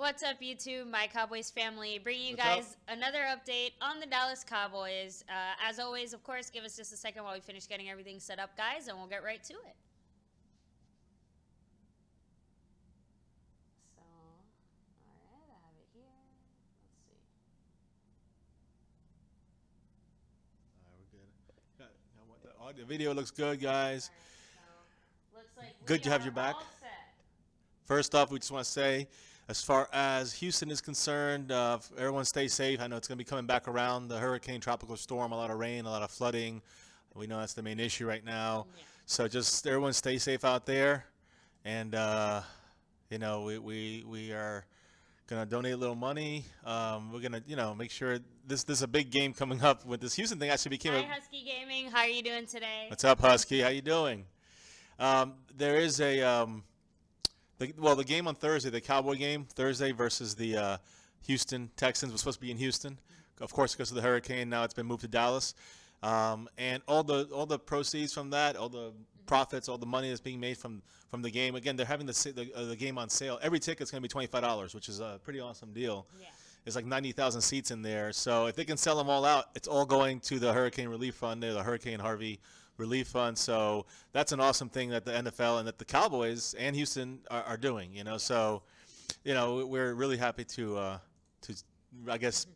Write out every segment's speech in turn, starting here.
What's up, YouTube? My Cowboys family, bringing you What's guys another update on the Dallas Cowboys. As always, of course, give us just a second while we finish getting everything set up, guys, and we'll get right to it. So, all right, I have it here. Let's see. All right, we're good. The video looks good, guys. All right, so looks like Good to have you back. All set. First off, we just want to say, as far as Houston is concerned, everyone stay safe. I know it's going to be coming back around. The hurricane, tropical storm, a lot of rain, a lot of flooding. We know that's the main issue right now. Yeah. So just everyone stay safe out there. And, you know, we are going to donate a little money. We're going to, you know, make sure this is a big game coming up with this Houston thing. Actually became Hi, Husky Gaming. How are you doing today? What's up, Husky? How you doing? There is a the game on Thursday, the Cowboy game Thursday versus the Houston Texans was supposed to be in Houston, of course, because of the hurricane. Now it's been moved to Dallas, and all the proceeds from that, all the profits, all the money that's being made from the game. Again, they're having the game on sale. Every ticket's going to be $25, which is a pretty awesome deal. Yeah. There's like 90,000 seats in there, so if they can sell them all out, it's all going to the Hurricane Relief Fund, the Hurricane Harvey Relief Fund. So that's an awesome thing that the NFL and that the Cowboys and Houston are doing, you know. So, you know, we're really happy to I guess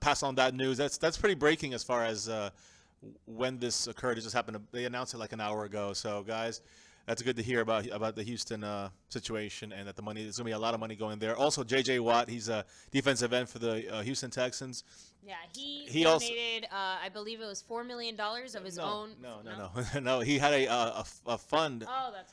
pass on that news. That's pretty breaking as far as when this occurred. It just happened. They announced it like an hour ago. So guys, that's good to hear about the Houston situation, and that there's gonna be a lot of money going there. Also, J.J. Watt, he's a defensive end for the Houston Texans. Yeah, he donated, I believe it was $4 million of his own. No. He had a fund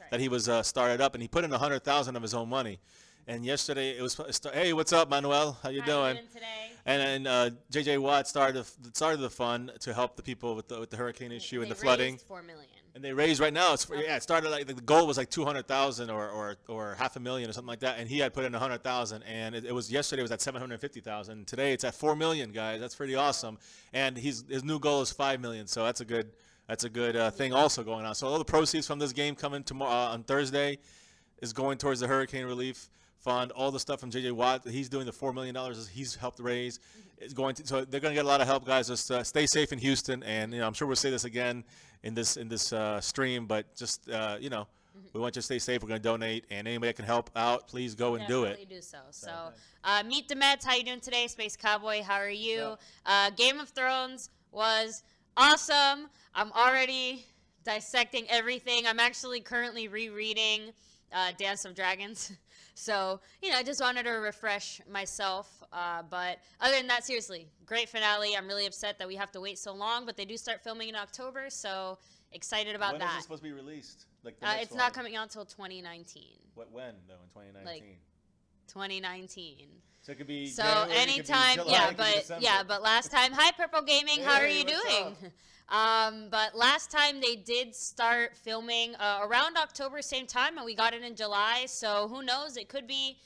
that he was started up, and he put in $100,000 of his own money. And yesterday it was, hey, what's up, Manuel? How you doing? Today? And then J.J. Watt started the fund to help the people with the hurricane issue and the flooding. $4 million. And they raised right now. It started like the goal was like 200,000 or $500,000 or something like that, and he had put in 100,000, and it was yesterday it was at 750,000. Today it's at 4 million, guys. That's pretty awesome. And his new goal is 5 million, so that's a good thing also going on. So all the proceeds from this game coming tomorrow on Thursday is going towards the Hurricane Relief Fund. All the stuff from J.J. Watt, he's doing the $4 million he's helped raise. Is going to, so they're going to get a lot of help, guys. Just stay safe in Houston, and you know, I'm sure we'll say this again in this stream, but just you know, we want you to stay safe. We're going to donate, and anybody that can help out, please go and do it. Definitely do so. So, meet the Mets. How you doing today, Space Cowboy? How are you? Game of Thrones was awesome. I'm already dissecting everything. I'm actually currently rereading Dance of Dragons. So, you know, I just wanted to refresh myself. But other than that, seriously, great finale. I'm really upset that we have to wait so long, but they do start filming in October, so excited about that. When is it supposed to be released? Like it's not coming out until 2019. When, though, in 2019? Like 2019. So it could be so January, anytime, it could be July, but last time, hi Purple Gaming, how are you what's doing? But last time they did start filming around October, same time, and we got it in July. So who knows? It could be,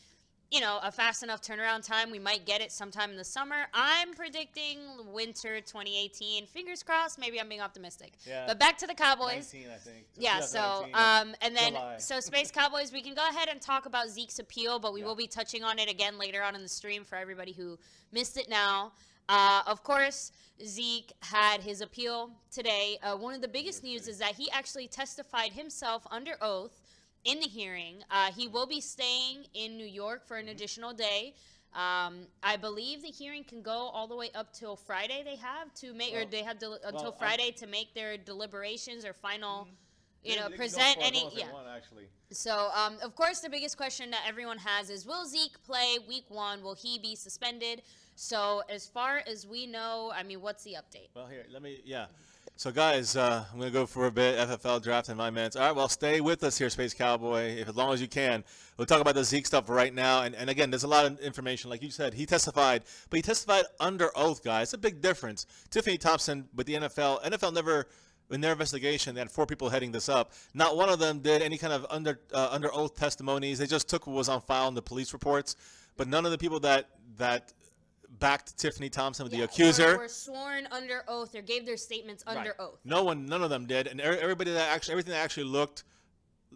you know, a fast enough turnaround time. We might get it sometime in the summer. I'm predicting winter 2018. Fingers crossed. Maybe I'm being optimistic. Yeah. But back to the Cowboys. 19, I think. Yeah. So and then July. so Space Cowboys. We can go ahead and talk about Zeke's appeal, but we will be touching on it again later on in the stream for everybody who missed it now. Of course, Zeke had his appeal today. One of the biggest news is that he actually testified himself under oath in the hearing. He will be staying in New York for an additional day. I believe the hearing can go all the way up till Friday. They have to make, or they have until Friday to make their deliberations or final, you know, present any. Yeah. So, of course, the biggest question that everyone has is, will Zeke play week 1? Will he be suspended? So, as far as we know, I mean, what's the update? Well, here, So, guys, I'm going to go for a bit. FFL draft in my minutes. All right, well, stay with us here, Space Cowboy, as long as you can. We'll talk about the Zeke stuff right now. And again, there's a lot of information. Like you said, he testified, but he testified under oath, guys. It's a big difference. Tiffany Thompson with the NFL never, in their investigation, they had 4 people heading this up. Not one of them did any kind of under oath testimonies. They just took what was on file in the police reports. But none of the people that backed Tiffany Thompson with the accuser were sworn under oath or gave their statements under oath. None of them did, and everything that actually looked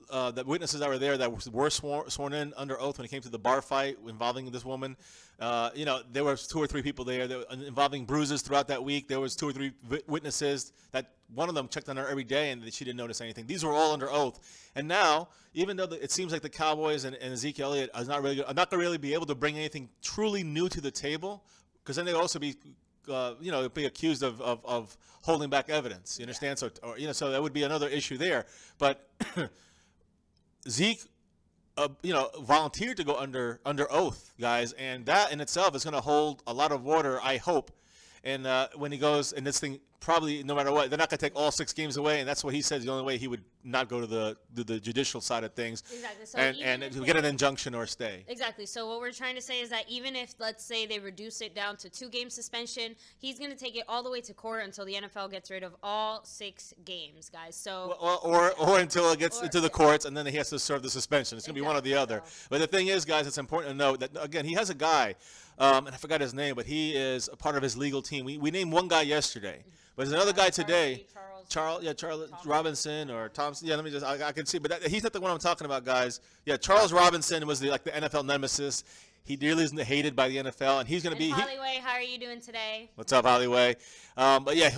the witnesses that were there that were sworn in under oath when it came to the bar fight involving this woman. You know, there was 2 or 3 people there involving bruises throughout that week. There was 2 or 3 witnesses that one of them checked on her every day and she didn't notice anything. These were all under oath. And now, even though it seems like the Cowboys and Zeke Elliott are not going to really be able to bring anything truly new to the table, because then they'd also be you know, be accused of holding back evidence. You understand? So, you know, so that would be another issue there. But Zeke, you know, volunteered to go under oath, guys, and that in itself is going to hold a lot of water, I hope. And when he goes, and this thing probably, no matter what, they're not going to take all 6 games away, and that's what he says the only way he would not go to the judicial side of things. Exactly. So and get an injunction or stay. Exactly. So what we're trying to say is that even if, let's say, they reduce it down to 2-game suspension, he's going to take it all the way to court until the NFL gets rid of all 6 games, guys. So or until it gets into the courts, and then he has to serve the suspension. It's going to be one or the other. But the thing is, guys, it's important to note that, again, he has a guy, and I forgot his name, but he is a part of his legal team. We named one guy yesterday, but there's another guy today. Charles Robinson or Thompson. Yeah, let me just, I can see, but he's not the one I'm talking about, guys. Yeah, Charles Robinson was like the NFL nemesis. He really isn't hated by the NFL, and he's going to be. Hollyway, how are you doing today? What's up, Hollyway? But yeah,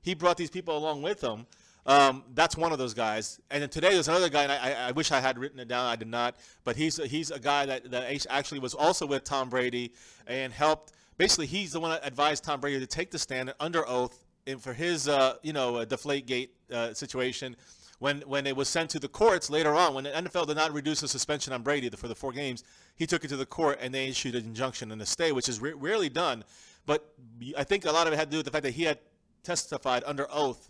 he brought these people along with him. That's one of those guys. And then today there's another guy, and I wish I had written it down. I did not. But he's a guy that actually was also with Tom Brady and helped. Basically, he's the one that advised Tom Brady to take the stand under oath and for his, you know, Deflategate situation when it was sent to the courts later on. When the NFL did not reduce the suspension on Brady for the 4 games, he took it to the court and they issued an injunction and a stay, which is rarely done. But I think a lot of it had to do with the fact that he had testified under oath.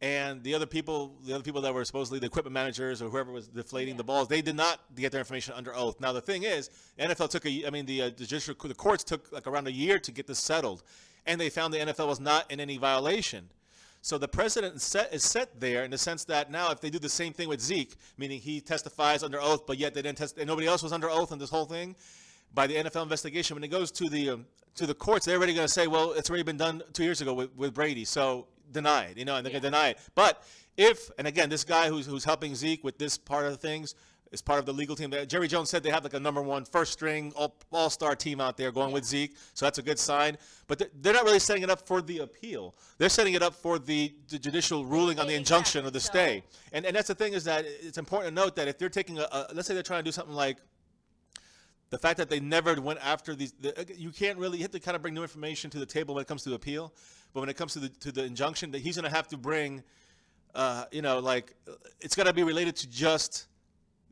And the other people that were supposedly the equipment managers or whoever was deflating the balls, they did not get their information under oath. Now the thing is, the NFL took the courts took like around a year to get this settled, and they found the NFL was not in any violation. So the precedent is set there in the sense that now if they do the same thing with Zeke, meaning he testifies under oath, but yet they didn't and nobody else was under oath in this whole thing, by the NFL investigation, when it goes to the courts, they're already going to say, well, it's already been done 2 years ago with Brady, so denied, you know, and they're going to deny it. But if, and again, this guy who's helping Zeke with this part of the things is part of the legal team. Jerry Jones said they have like a #1 first string all-star team out there going with Zeke, so that's a good sign. But they're not really setting it up for the appeal. They're setting it up for the judicial ruling on the injunction or the stay. And that's the thing, is that it's important to note that if they're taking let's say they're trying to do something like the fact that they never went after these, you have to kind of bring new information to the table when it comes to the appeal. But when it comes to the injunction, that he's going to have to bring, you know, like it's got to be related to just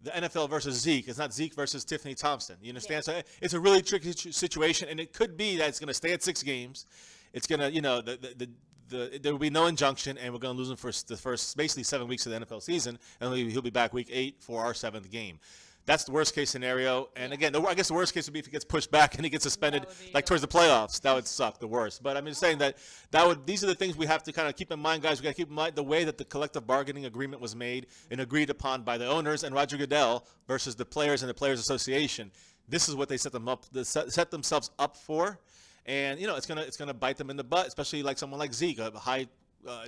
the NFL versus Zeke. It's not Zeke versus Tiffany Thompson. You understand? Yeah. So it's a really tricky situation, and it could be that it's going to stay at 6 games. It's going to, you know, there will be no injunction, and we're going to lose him for the first basically 7 weeks of the NFL season, and he'll be back week 8 for our 7th game. That's the worst case scenario. And again, I guess the worst case would be if he gets pushed back and he gets suspended like towards the playoffs. That would suck the worst. But I'm just saying these are the things we have to kind of keep in mind, guys. We got to keep in mind the way that the collective bargaining agreement was made and agreed upon by the owners and Roger Goodell versus the players and the Players Association. This is what they set themselves up for. And, you know, it's gonna bite them in the butt, especially like someone like Zeke, a high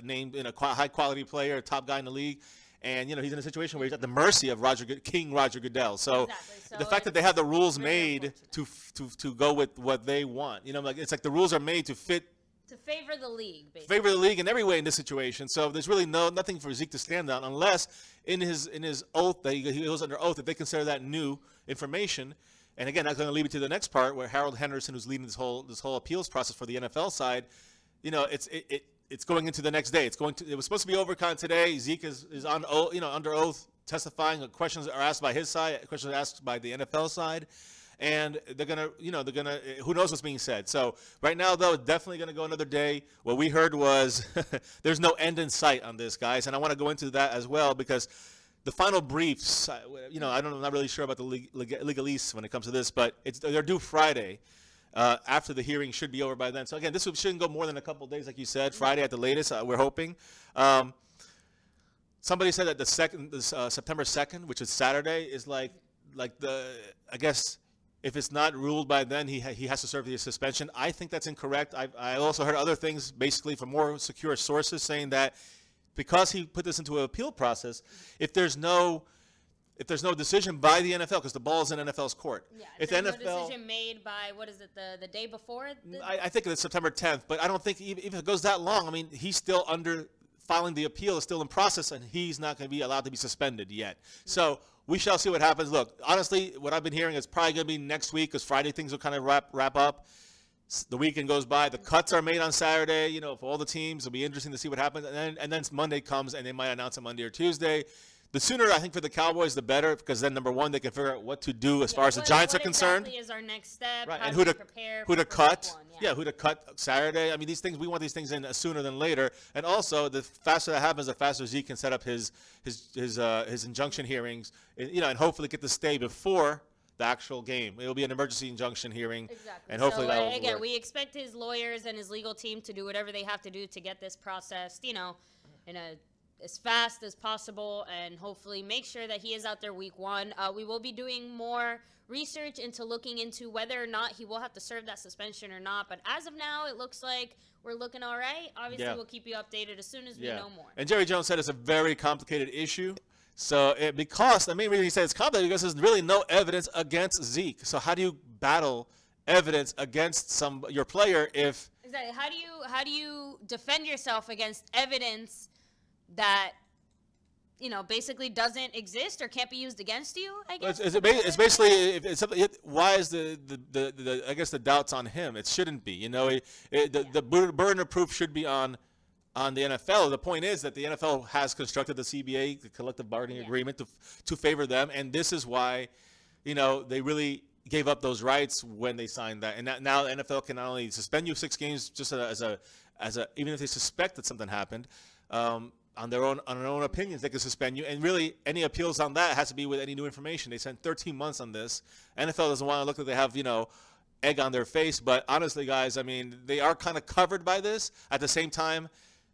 named, you know, high quality player, a top guy in the league. And, you know, he's in a situation where he's at the mercy of King Roger Goodell. So, so the fact that they have the rules made to go with what they want, you know, like it's like the rules are made to favor the league, basically. Favor the league in every way in this situation. So there's really nothing for Zeke to stand on unless in his oath that he goes under oath, if they consider that new information. And again, that's going to lead me to the next part where Harold Henderson, who's leading this whole appeals process for the NFL side, you know, it's going into the next day. It was supposed to be over today. Zeke is on, you know, under oath testifying. Questions are asked by his side. Questions are asked by the NFL side, and they're gonna, who knows what's being said. So right now, though, definitely gonna go another day. What we heard was there's no end in sight on this, guys, and I want to go into that as well because the final briefs, you know, I'm not really sure about the legalese when it comes to this, but they're due Friday. After the hearing should be over by then. So again, this shouldn't go more than a couple of days, like you said. Friday at the latest, we're hoping. Somebody said that the September 2nd, which is Saturday, is like I guess if it's not ruled by then, he has to serve the suspension. I think that's incorrect. I also heard other things, basically from more secure sources, saying that because he put this into an appeal process, if there's no if there's no decision by the NFL, because the ball is in NFL's court. Yeah, if there's the NFL, no decision made by, what is it, the day before? I think it's September 10th, but I don't think even if it goes that long, I mean, he's still under filing the appeal is still in process, and he's not going to be allowed to be suspended yet. So we shall see what happens. Look, honestly, what I've been hearing is probably going to be next week, because Friday things will kind of wrap up. The weekend goes by. The cuts are made on Saturday, you know, for all the teams. It'll be interesting to see what happens. And then Monday comes, and they might announce it Monday or Tuesday. The sooner, I think, for the Cowboys, the better, because then, number one, they can figure out what to do as far as the Giants are concerned. What exactly is our next step? Right, How and do who we to prepare who to for cut. week 1? Yeah, who to cut Saturday. I mean, these things, we want these things in sooner than later. And also, the faster that happens, the faster Zeke can set up his injunction hearings, you know, and hopefully get to stay before the actual game. It'll be an emergency injunction hearing. Exactly. And hopefully so, that will again, work. we expect his lawyers and his legal team to do whatever they have to do to get this processed, you know, in as fast as possible, and hopefully make sure that he is out there week 1. We will be doing more research into looking into whether or not he will have to serve that suspension or not. But as of now, it looks like we're looking all right. Obviously, we'll keep you updated as soon as we know more. And Jerry Jones said it's a very complicated issue. So because the main reason he said it's complicated because there's really no evidence against Zeke. So how do you battle evidence against your player if exactly? How do you defend yourself against evidence that, you know, basically doesn't exist or can't be used against you? I guess it's basically why is the I guess the doubt's on him? It shouldn't be. You know, the burden of proof should be on the NFL. The point is that the NFL has constructed the CBA, the collective bargaining agreement, to favor them, and this is why, you know, they really gave up those rights when they signed that. And now the NFL can not only suspend you 6 games just as a even if they suspect that something happened. On their own opinions, they can suspend you. And really, any appeals on that has to be with any new information. They spent 13 months on this. NFL doesn't want to look like they have, you know, egg on their face. But honestly, guys, I mean, they are kind of covered by this. At the same time,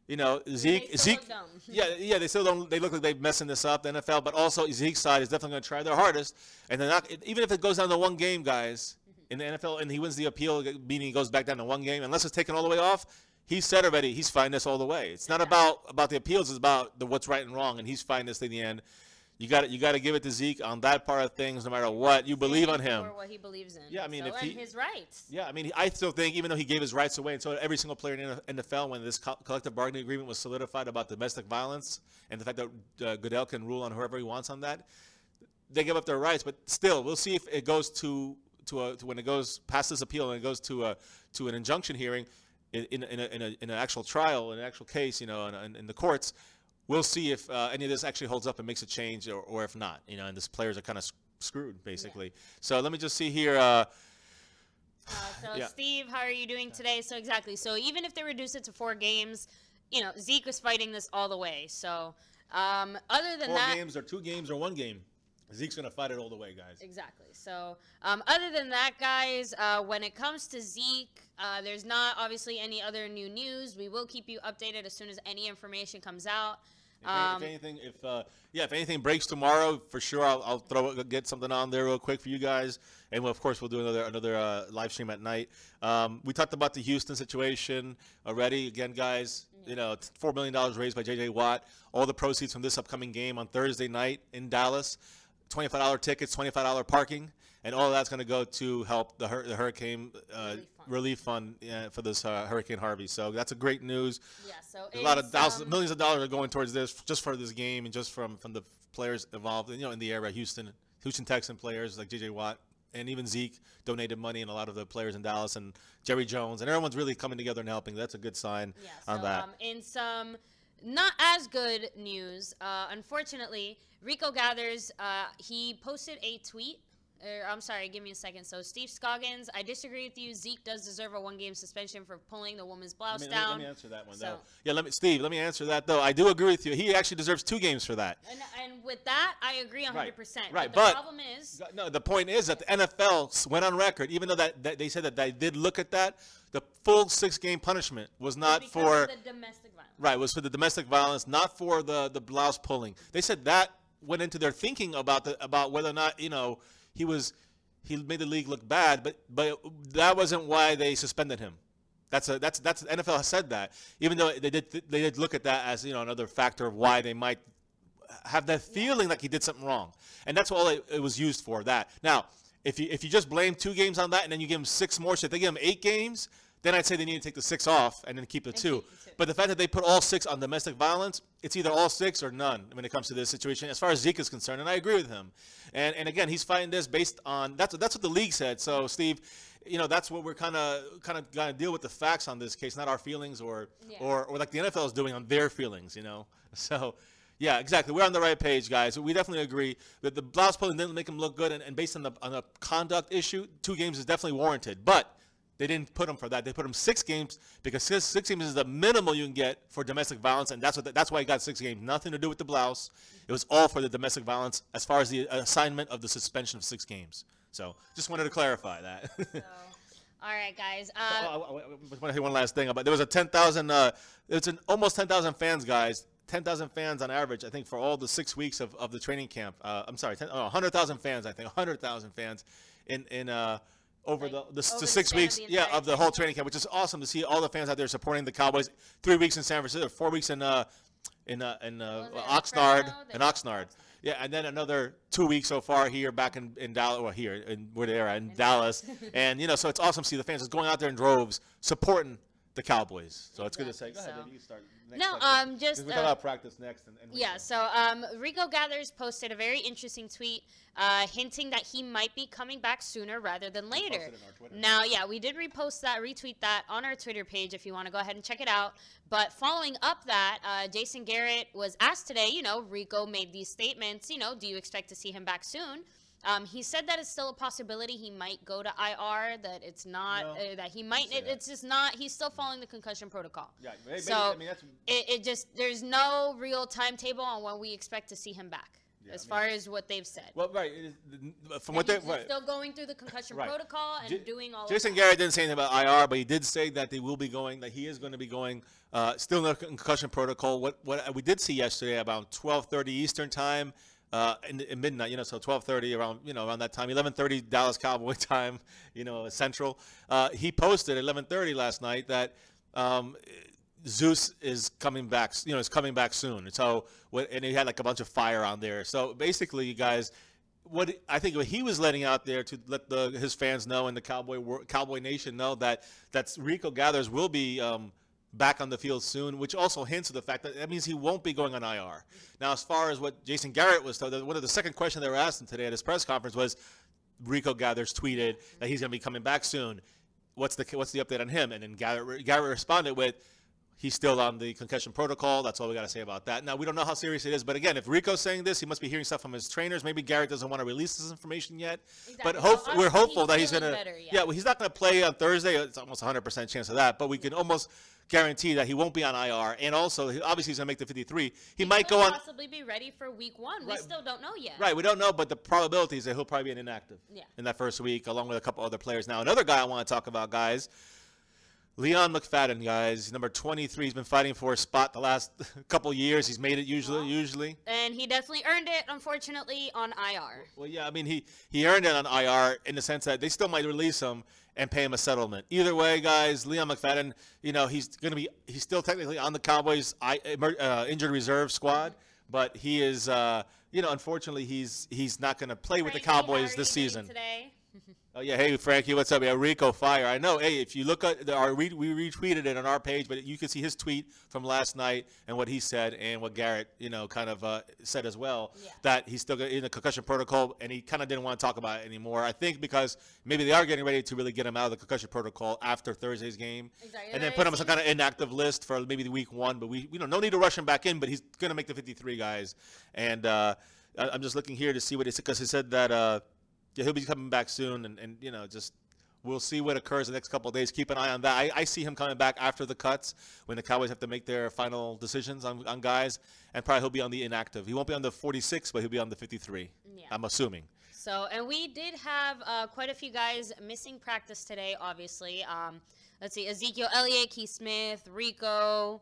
you know, Zeke, they still don't. They look like they're messing this up, the NFL. But also, Zeke's side is definitely going to try their hardest. And they're not, even if it goes down to 1 game, guys, in the NFL, and he wins the appeal, meaning he goes back down to 1 game, unless it's taken all the way off. He said already he's fighting this all the way. It's not about the appeals. It's about what's right and wrong, and he's fighting this in the end. You got to give it to Zeke on that part of things, no matter what. You believe on him. For what he believes in. Yeah, I mean, so, and his rights. Yeah, I mean, I still think even though he gave his rights away, and so every single player in the NFL, when this collective bargaining agreement was solidified about domestic violence and the fact that Goodell can rule on whoever he wants on that, they give up their rights. But still, we'll see if it goes to when it goes past this appeal and it goes to an injunction hearing. In an actual trial, in an actual case, you know, in the courts, we'll see if any of this actually holds up and makes a change, or if not, you know, and these players are kind of screwed, basically. Yeah. So let me just see here. Steve, how are you doing today? So exactly. So even if they reduce it to 4 games, you know, Zeke was fighting this all the way. So other than 4 that, 4 games or 2 games or 1 game. Zeke's going to fight it all the way, guys. Exactly. So other than that, guys, when it comes to Zeke, there's not obviously any other new news. We will keep you updated as soon as any information comes out. If anything breaks tomorrow, for sure, I'll get something on there real quick for you guys, and of course we'll do another live stream at night. We talked about the Houston situation already. Again, guys, you know, $4 million raised by J.J. Watt. All the proceeds from this upcoming game on Thursday night in Dallas. $25 tickets, $25 parking, and all of that's going to go to help the hurricane relief fund for this Hurricane Harvey. So that's a great news. Yeah, so a lot of millions of dollars are going towards this just for this game and just from the players involved, you know, in the area. Houston Texan players like J.J. Watt and even Zeke donated money, and a lot of the players in Dallas and Jerry Jones, and everyone's really coming together and helping. That's a good sign on that. In some not as good news, unfortunately, Rico Gathers, he posted a tweet. I'm sorry, give me a second. So, Steve Scoggins, I disagree with you. Zeke does deserve a 1-game suspension for pulling the woman's blouse down. Let me answer that one, though. Yeah, let me answer that, though. I do agree with you. He actually deserves 2 games for that. And with that, I agree 100%. Right, but the problem is... No, the point is that the NFL went on record, even though that they said that they did look at that, the full 6-game punishment was not for... the domestic violence. Right, it was for the domestic violence, not for the blouse pulling. They said that went into their thinking about whether or not, you know, he made the league look bad, but that wasn't why they suspended him. That's NFL has said that, even though they did look at that as, you know, another factor of why they might have that feeling like he did something wrong, and that's all it was used for. That now, if you just blame 2 games on that, and then you give him 6 more, so if they give him 8 games, then I'd say they need to take the 6 off and then keep the 2. But the fact that they put all 6 on domestic violence, it's either all 6 or none when it comes to this situation, as far as Zeke is concerned, and I agree with him. And again, he's fighting this based on that's what the league said. So Steve, that's what we're kind of got to deal with the facts on this case, not our feelings or like the NFL is doing on their feelings. So. Yeah, exactly. We're on the right page, guys. We definitely agree that the blouse pulling didn't make him look good, and based on the conduct issue, 2 games is definitely warranted. But they didn't put him for that. They put him 6 games because 6 games is the minimal you can get for domestic violence, and that's why he got 6 games. Nothing to do with the blouse. It was all for the domestic violence as far as the assignment of the suspension of 6 games. So just wanted to clarify that. So, all right, guys. I want to say one last thing about there was a 10,000. It's almost 10,000 fans, guys. 10,000 fans on average, I think, for all the 6 weeks of the training camp. I'm sorry, 100,000 fans, I think, 100,000 fans in over the 6 weeks, of the whole training camp, which is awesome to see all the fans out there supporting the Cowboys. 3 weeks in San Francisco, 4 weeks in Oxnard. Yeah, and then another 2 weeks so far here back in Dallas, or here in where they are in Dallas, and so it's awesome to see the fans just going out there in droves supporting the Cowboys. So it's good to say. Go ahead, David, you start. Just we talk about practice next. And yeah. So Rico Gathers posted a very interesting tweet, hinting that he might be coming back sooner rather than later. Now, we did retweet that on our Twitter page if you want to go ahead and check it out. But following up that, Jason Garrett was asked today. Rico made these statements. Do you expect to see him back soon? He said that it's still a possibility he might go to IR, that it's not, that he might, it's just not, he's still following the concussion protocol. Yeah, maybe, so it just, there's no real timetable on when we expect to see him back, as far as what they've said. Well, right, from what they're still going through the concussion protocol and doing all Jason Garrett didn't say anything about IR, but he did say that they will be going, that he is going to be going, still in the concussion protocol. What we did see yesterday about 12:30 Eastern time, in midnight, so 12:30 around, around that time, 11:30 Dallas Cowboy time, Central. He posted at 11:30 last night that Zeus is coming back, is coming back soon. So, and he had like a bunch of fire on there. So basically, you guys, what he was letting out there to let his fans know and the Cowboy Nation know that Rico Gathers will be back on the field soon, which also hints at the fact that means he won't be going on IR. Now, as far as what Jason Garrett was told, one of the second questions they were asked him today at his press conference was, Rico Gathers tweeted that he's going to be coming back soon. What's the update on him? And then Garrett responded with, he's still on the concussion protocol. That's all we got to say about that. Now, we don't know how serious it is, but again, if Rico's saying this, he must be hearing stuff from his trainers. Maybe Garrett doesn't want to release this information yet. Exactly. But we're hopeful that he's going to – well, he's not going to play on Thursday. It's almost 100% chance of that, but we can almost – guarantee that he won't be on IR, and also obviously he's going to make the 53. He might go on possibly be ready for week 1. Right. We still don't know yet. Right, we don't know, but the probability is that he'll probably be inactive in that first week, along with a couple other players. Now, another guy I want to talk about, guys, Leon McFadden, guys, number 23. He's been fighting for a spot the last couple years. He's made it usually. And he definitely earned it, unfortunately, on IR. Well, yeah, I mean, he earned it on IR in the sense that they still might release him and pay him a settlement. Either way, guys, Leon McFadden, he's still technically on the Cowboys injured reserve squad, but he is, unfortunately, he's not going to play with the Cowboys this season. Today? Oh, yeah. Hey, Frankie, what's up? Yeah, Rico fire. I know. Hey, if you look at we retweeted it on our page, but you can see his tweet from last night and what he said and what Garrett, kind of said as well, that he's still in the concussion protocol, and he kind of didn't want to talk about it anymore. I think because maybe they are getting ready to really get him out of the concussion protocol after Thursday's game, and then put him on some kind of inactive list for maybe the week 1. But we no need to rush him back in, but he's going to make the 53, guys. And I'm just looking here to see what he said, because he said that. Yeah, he'll be coming back soon, and just we'll see what occurs the next couple of days. Keep an eye on that. I see him coming back after the cuts when the Cowboys have to make their final decisions on guys, and probably he'll be on the inactive. He won't be on the 46, but he'll be on the 53, I'm assuming. So, and we did have quite a few guys missing practice today, obviously. Let's see, Ezekiel Elliott, Keith Smith, Rico,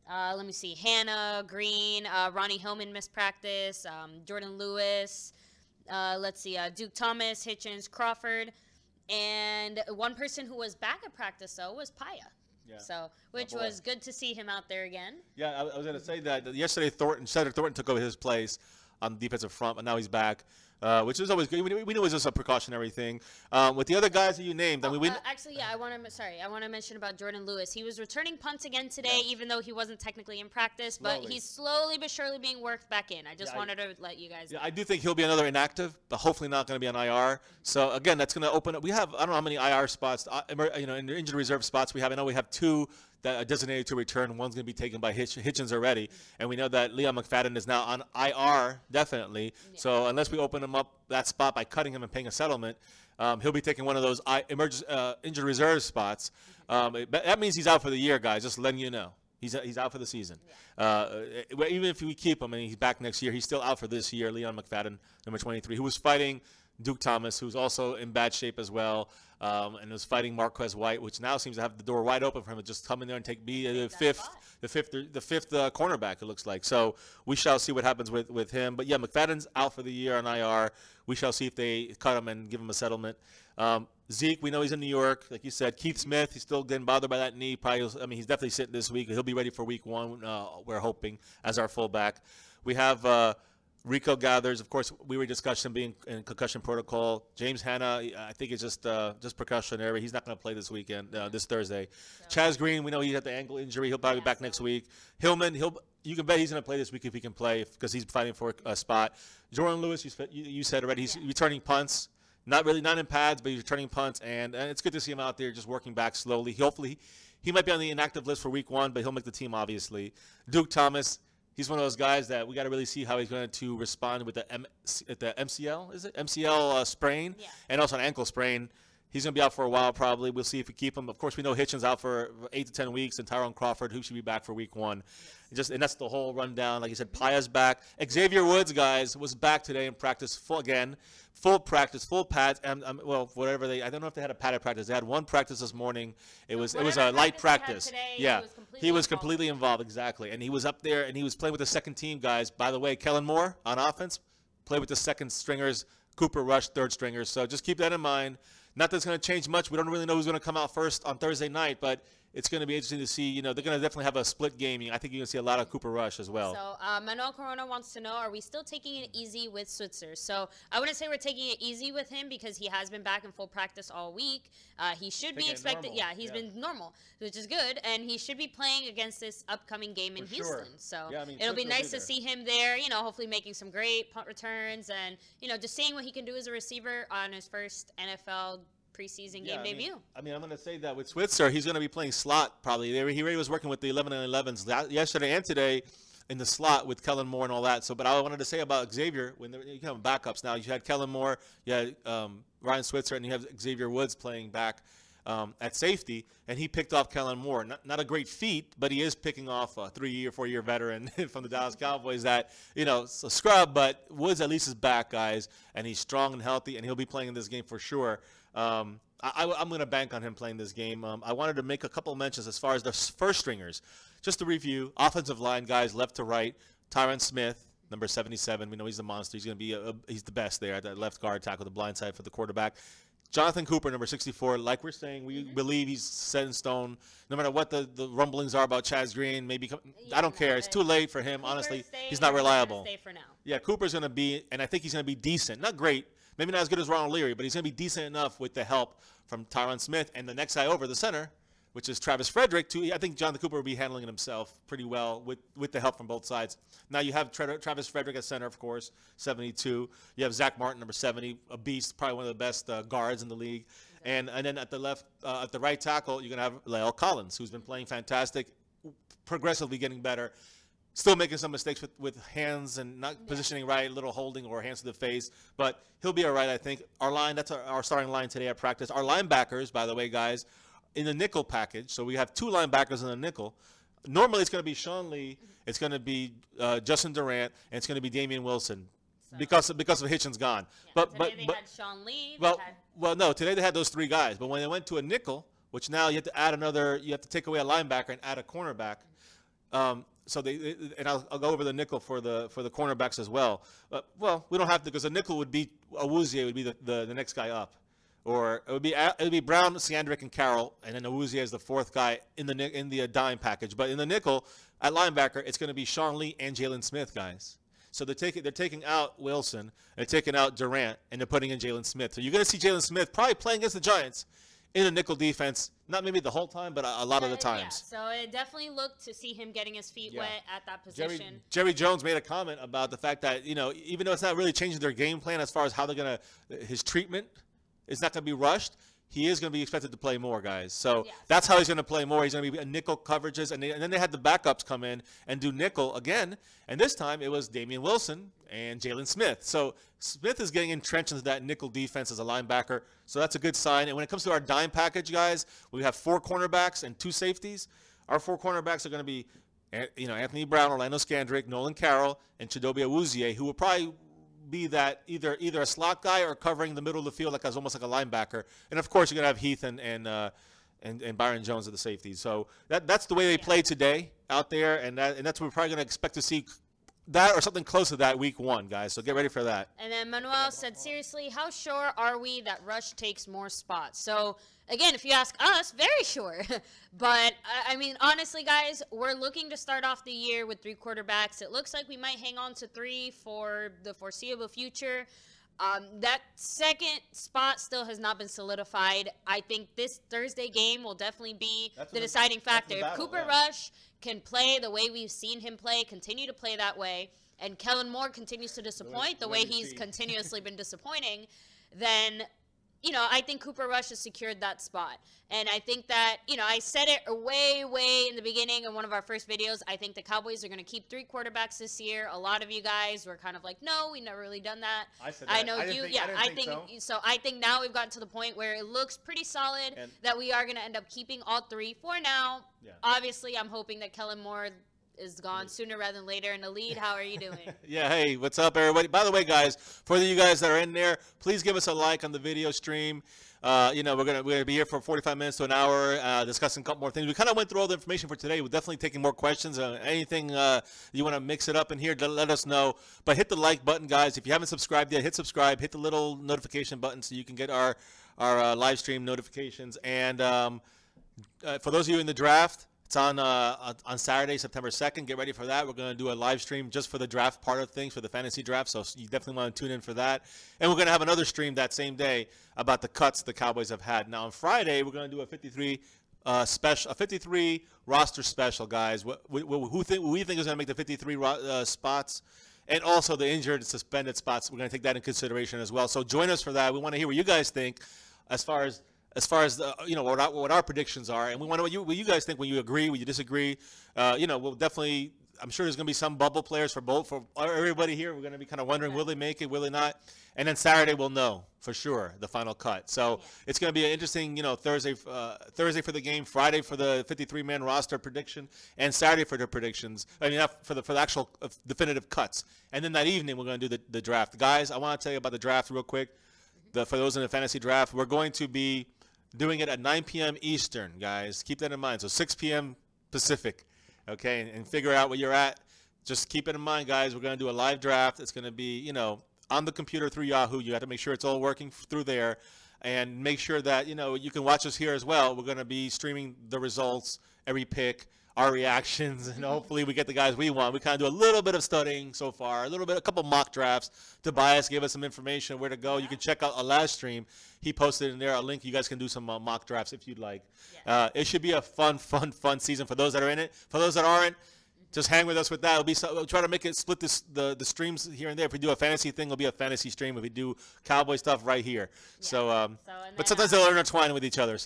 let me see, Hannah, Green, Ronnie Hillman missed practice, Jordan Lewis, let's see, Duke Thomas, Hitchens, Crawford, and one person who was back at practice, though, was Paya. Yeah. So, which was good to see him out there again. Yeah, I was going to say that yesterday Cedric Thornton took over his place on the defensive front, but now he's back, which is always good. We knew it was just a precautionary thing. With the other guys that you named, actually, yeah, I want to mention about Jordan Lewis. He was returning punts again today, even though he wasn't technically in practice, but he's slowly but surely being worked back in. I just wanted to let you guys know. I do think he'll be another inactive, but hopefully not going to be on IR. So again, that's going to open up. We have, I don't know how many IR spots, in the injured reserve spots we have. I know we have 2 that are designated to return. One's going to be taken by Hitchens already. And we know that Leon McFadden is now on IR, definitely. Yeah. So unless we open him up that spot by cutting him and paying a settlement, he'll be taking one of those injured reserve spots. That means he's out for the year, guys, just letting you know. He's out for the season. Yeah. Even if we keep him and he's back next year, he's still out for this year. Leon McFadden, number 23, who was fighting Duke Thomas, who's also in bad shape as well, and was fighting Marquez White, which now seems to have the door wide open for him to just come in there and take the fifth cornerback, it looks like. So we shall see what happens with him. But yeah, McFadden's out for the year on IR. We shall see if they cut him and give him a settlement. Zeke, we know he's in New York, like you said. Keith Smith, he's still getting bothered by that knee. He's definitely sitting this week. He'll be ready for week 1. We're hoping, as our fullback. We have Rico gathers. Of course, we were discussing him being in concussion protocol. James Hanna, I think it's just precautionary. He's not going to play this weekend, this Thursday. So. Chaz Green, we know he had the ankle injury. He'll probably be back next week. Hillman, you can bet he's going to play this week if he can play because he's fighting for a spot. Jordan Lewis, you said already, he's returning punts. Not in pads, but he's returning punts, and it's good to see him out there just working back slowly. Hopefully, he might be on the inactive list for week 1, but he'll make the team, obviously. Duke Thomas, he's one of those guys that we got to really see how he's going to respond with the MCL, is it? MCL sprain, and also an ankle sprain. He's going to be out for a while probably. We'll see if we keep him. Of course, we know Hitchens out for 8 to 10 weeks, and Tyrone Crawford, who should be back for week 1. And that's the whole rundown. Like you said, Paya's back. Xavier Woods, guys, was back today in practice full practice, full pads, whatever I don't know if they had a padded practice. They had one practice this morning. It was a light practice. Today, he was completely involved, exactly. And he was up there, and he was playing with the second team guys. By the way, Kellen Moore on offense played with the second stringers, Cooper Rush, third stringers. So just keep that in mind. Not that it's going to change much. We don't really know who's going to come out first on Thursday night, but it's going to be interesting to see. They're going to definitely have a split game. I think you're going to see a lot of Cooper Rush as well. So Manuel Corona wants to know, are we still taking it easy with Switzer? So I wouldn't say we're taking it easy with him because he has been back in full practice all week. He should be expected. He's been normal, which is good. And he should be playing against this upcoming game in Houston. So it'll be nice to see him there, hopefully making some great punt returns and, just seeing what he can do as a receiver on his first NFL preseason game debut. I'm going to say that with Switzer, he's going to be playing slot probably. He already was working with the 11 and 11s yesterday and today in the slot with Kellen Moore and all that. So, but I wanted to say about Xavier, when you have backups now, you had Kellen Moore, you had Ryan Switzer, and you have Xavier Woods playing back at safety, and he picked off Kellen Moore. Not a great feat, but he is picking off a 3-year, 4-year veteran from the Dallas Cowboys that, it's a scrub, but Woods at least is back, guys, and he's strong and healthy, and he'll be playing in this game for sure. I'm going to bank on him playing this game. I wanted to make a couple of mentions as far as the first stringers. Just to review, offensive line guys left to right, Tyron Smith, number 77. We know he's the monster. He's going to be he's the best there at that left guard tackle, the blind side for the quarterback. Jonathan Cooper, number 64. Like we're saying, we believe he's set in stone. No matter what the rumblings are about Chaz Green, I don't care. It's too late for him. Cooper honestly, he's not reliable. Stay for now. Yeah, Cooper's going to be, and I think he's going to be decent. Not great. Maybe not as good as Ronald Leary, but he's going to be decent enough with the help from Tyron Smith and the next guy over, the center, which is Travis Frederick. I think Jonathan Cooper will be handling it himself pretty well with the help from both sides. Now you have Travis Frederick at center, of course, 72. You have Zach Martin, number 70, a beast, probably one of the best guards in the league. And then at the right tackle, you're going to have Lael Collins, who's been playing fantastic, progressively getting better. Still making some mistakes with hands and not positioning right, a little holding or hands to the face. But he'll be all right, I think. Our line, that's our starting line today at practice. Our linebackers, by the way, guys, in the nickel package. So we have 2 linebackers in the nickel. Normally it's going to be Sean Lee, it's going to be Justin Durant, and it's going to be Damian Wilson because of Hitchens gone. Yeah, today they had Sean Lee. No, today they had those 3 guys. But when they went to a nickel, which now you have to add you have to take away a linebacker and add a cornerback. So and I'll go over the nickel for the cornerbacks as well. We don't have to because the nickel would be Awuzie would be the next guy up. or it would be Brown, Sandrick, and Carroll, and then Awuzie as the fourth guy in the dime package. But in the nickel at linebacker, it's going to be Sean Lee and Jalen Smith, guys. So they're taking out Wilson, they're taking out Durant, and they're putting in Jalen Smith. So you're going to see Jalen Smith probably playing against the Giants in a nickel defense, not maybe the whole time, but a lot of the times. Yeah, so it definitely looked to see him getting his feet wet at that position. Jerry Jones made a comment about the fact that, even though it's not really changing their game plan as far as how they're going to, his treatment is not going to be rushed, he is going to be expected to play more, guys. So that's how he's going to play more. He's going to be in nickel coverages. And then they had the backups come in and do nickel again. And this time it was Damian Wilson and Jalen Smith. So Smith is getting entrenched into that nickel defense as a linebacker. So that's a good sign. And when it comes to our dime package, guys, we have 4 cornerbacks and 2 safeties. Our 4 cornerbacks are going to be, Anthony Brown, Orlando Scandrick, Nolan Carroll, and Chidobe Awuzie, who will probably be that either a slot guy or covering the middle of the field like as almost like a linebacker. And of course you're gonna have Heath and Byron Jones at the safeties. So that's the way they play today out there, and that's what we're probably gonna expect to see, that or something close to that week 1, guys. So get ready for that. And then Manuel said, seriously, how sure are we that Rush takes more spots? So again, if you ask us, very sure. But I mean, honestly, guys, we're looking to start off the year with 3 quarterbacks. It looks like we might hang on to 3 for the foreseeable future. That second spot still has not been solidified. I think this Thursday game will definitely be the deciding factor. If Cooper Rush can play the way we've seen him play, continue to play that way, and Kellen Moore continues to disappoint the way he's continuously been disappointing, then I think Cooper Rush has secured that spot. And I think that, I said it way in the beginning in one of our first videos. I think the Cowboys are going to keep 3 quarterbacks this year. A lot of you guys were kind of like, no, we never really done that. I said that. I know you. I think so. I think now we've gotten to the point where it looks pretty solid that we are going to end up keeping all 3 for now. Yeah. Obviously, I'm hoping that Kellen Moore is gone sooner rather than later. And Khalid, how are you doing? Yeah, hey, what's up, everybody? By the way, guys, for you guys that are in there, please give us a like on the video stream. We're gonna be here for 45 minutes to an hour discussing a couple more things. We kind of went through all the information for today. We're definitely taking more questions. Anything you want to mix it up in here, let us know. But hit the like button, guys. If you haven't subscribed yet, hit subscribe. Hit the little notification button so you can get our live stream notifications. And for those of you in the draft, it's on Saturday, September 2nd. Get ready for that. We're going to do a live stream just for the draft part of things, for the fantasy draft. So you definitely want to tune in for that. And we're going to have another stream that same day about the cuts the Cowboys have had. Now on Friday, we're going to do a 53 roster special, guys. Who we think is going to make the 53 spots, and also the injured and suspended spots. We're going to take that in consideration as well. So join us for that. We want to hear what you guys think as far as what our predictions are, and we want to know what you guys think. When you agree, when you disagree, we'll definitely. I'm sure there's going to be some bubble players for everybody here. We're going to be kind of wondering, will they make it, will they not? And then Saturday we'll know for sure the final cut. So it's going to be an interesting, Thursday for the game, Friday for the 53-man roster prediction, and Saturday for the predictions. I mean, for the actual definitive cuts. And then that evening we're going to do the draft. Guys, I want to tell you about the draft real quick. For those in the fantasy draft, we're going to be doing it at 9 p.m. Eastern, guys. Keep that in mind. So 6 p.m. Pacific, okay? And figure out where you're at. Just keep it in mind, guys. We're going to do a live draft. It's going to be, on the computer through Yahoo. You have to make sure it's all working through there. And make sure that, you can watch us here as well. We're going to be streaming the results, every pick, our reactions, and hopefully we get the guys we want. We kind of do a little bit of studying so far, a couple mock drafts. Tobias gave us some information where to go. You can check out a last stream. He posted in there a link. You guys can do some mock drafts if you'd like. It should be a fun season for those that are in it. For those that aren't, just hang with us with that. We'll try to make it split the streams here and there. If we do a fantasy thing, it'll be a fantasy stream. If we do Cowboy stuff, right here. Yeah. But sometimes they'll intertwine with each other.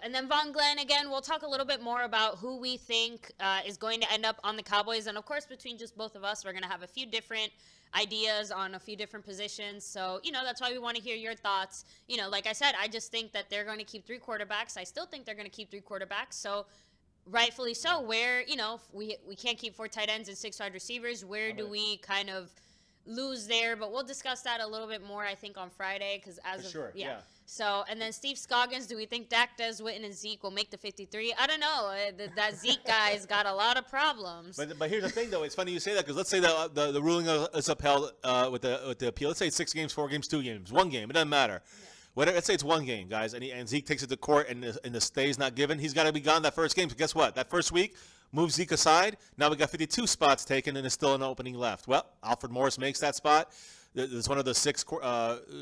And then Von Glenn, again, we'll talk a little bit more about who we think is going to end up on the Cowboys. And, of course, between just both of us, we're going to have a few different ideas on a few different positions. So, that's why we want to hear your thoughts. Like I said, I just think that they're going to keep 3 quarterbacks. I still think they're going to keep 3 quarterbacks. So, rightfully so, where, we can't keep 4 tight ends and 6 wide receivers. Where do we kind of lose there? But we'll discuss that a little bit more, I think, on Friday. Because yeah. So, and then Steve Scoggins, do we think Dak, Des Witten, and Zeke will make the 53? I don't know. That Zeke guy's got a lot of problems. But here's the thing, though. It's funny you say that, because let's say that the ruling is upheld with the appeal. Let's say 6 games, 4 games, 2 games, 1 game. It doesn't matter. Yeah. let's say it's one game, guys, and Zeke takes it to court and the stay's not given, he's got to be gone that first game. So guess what? That first week, move Zeke aside. Now we got 52 spots taken, and there's still an opening left. Well, Alfred Morris makes that spot. There's one of the 6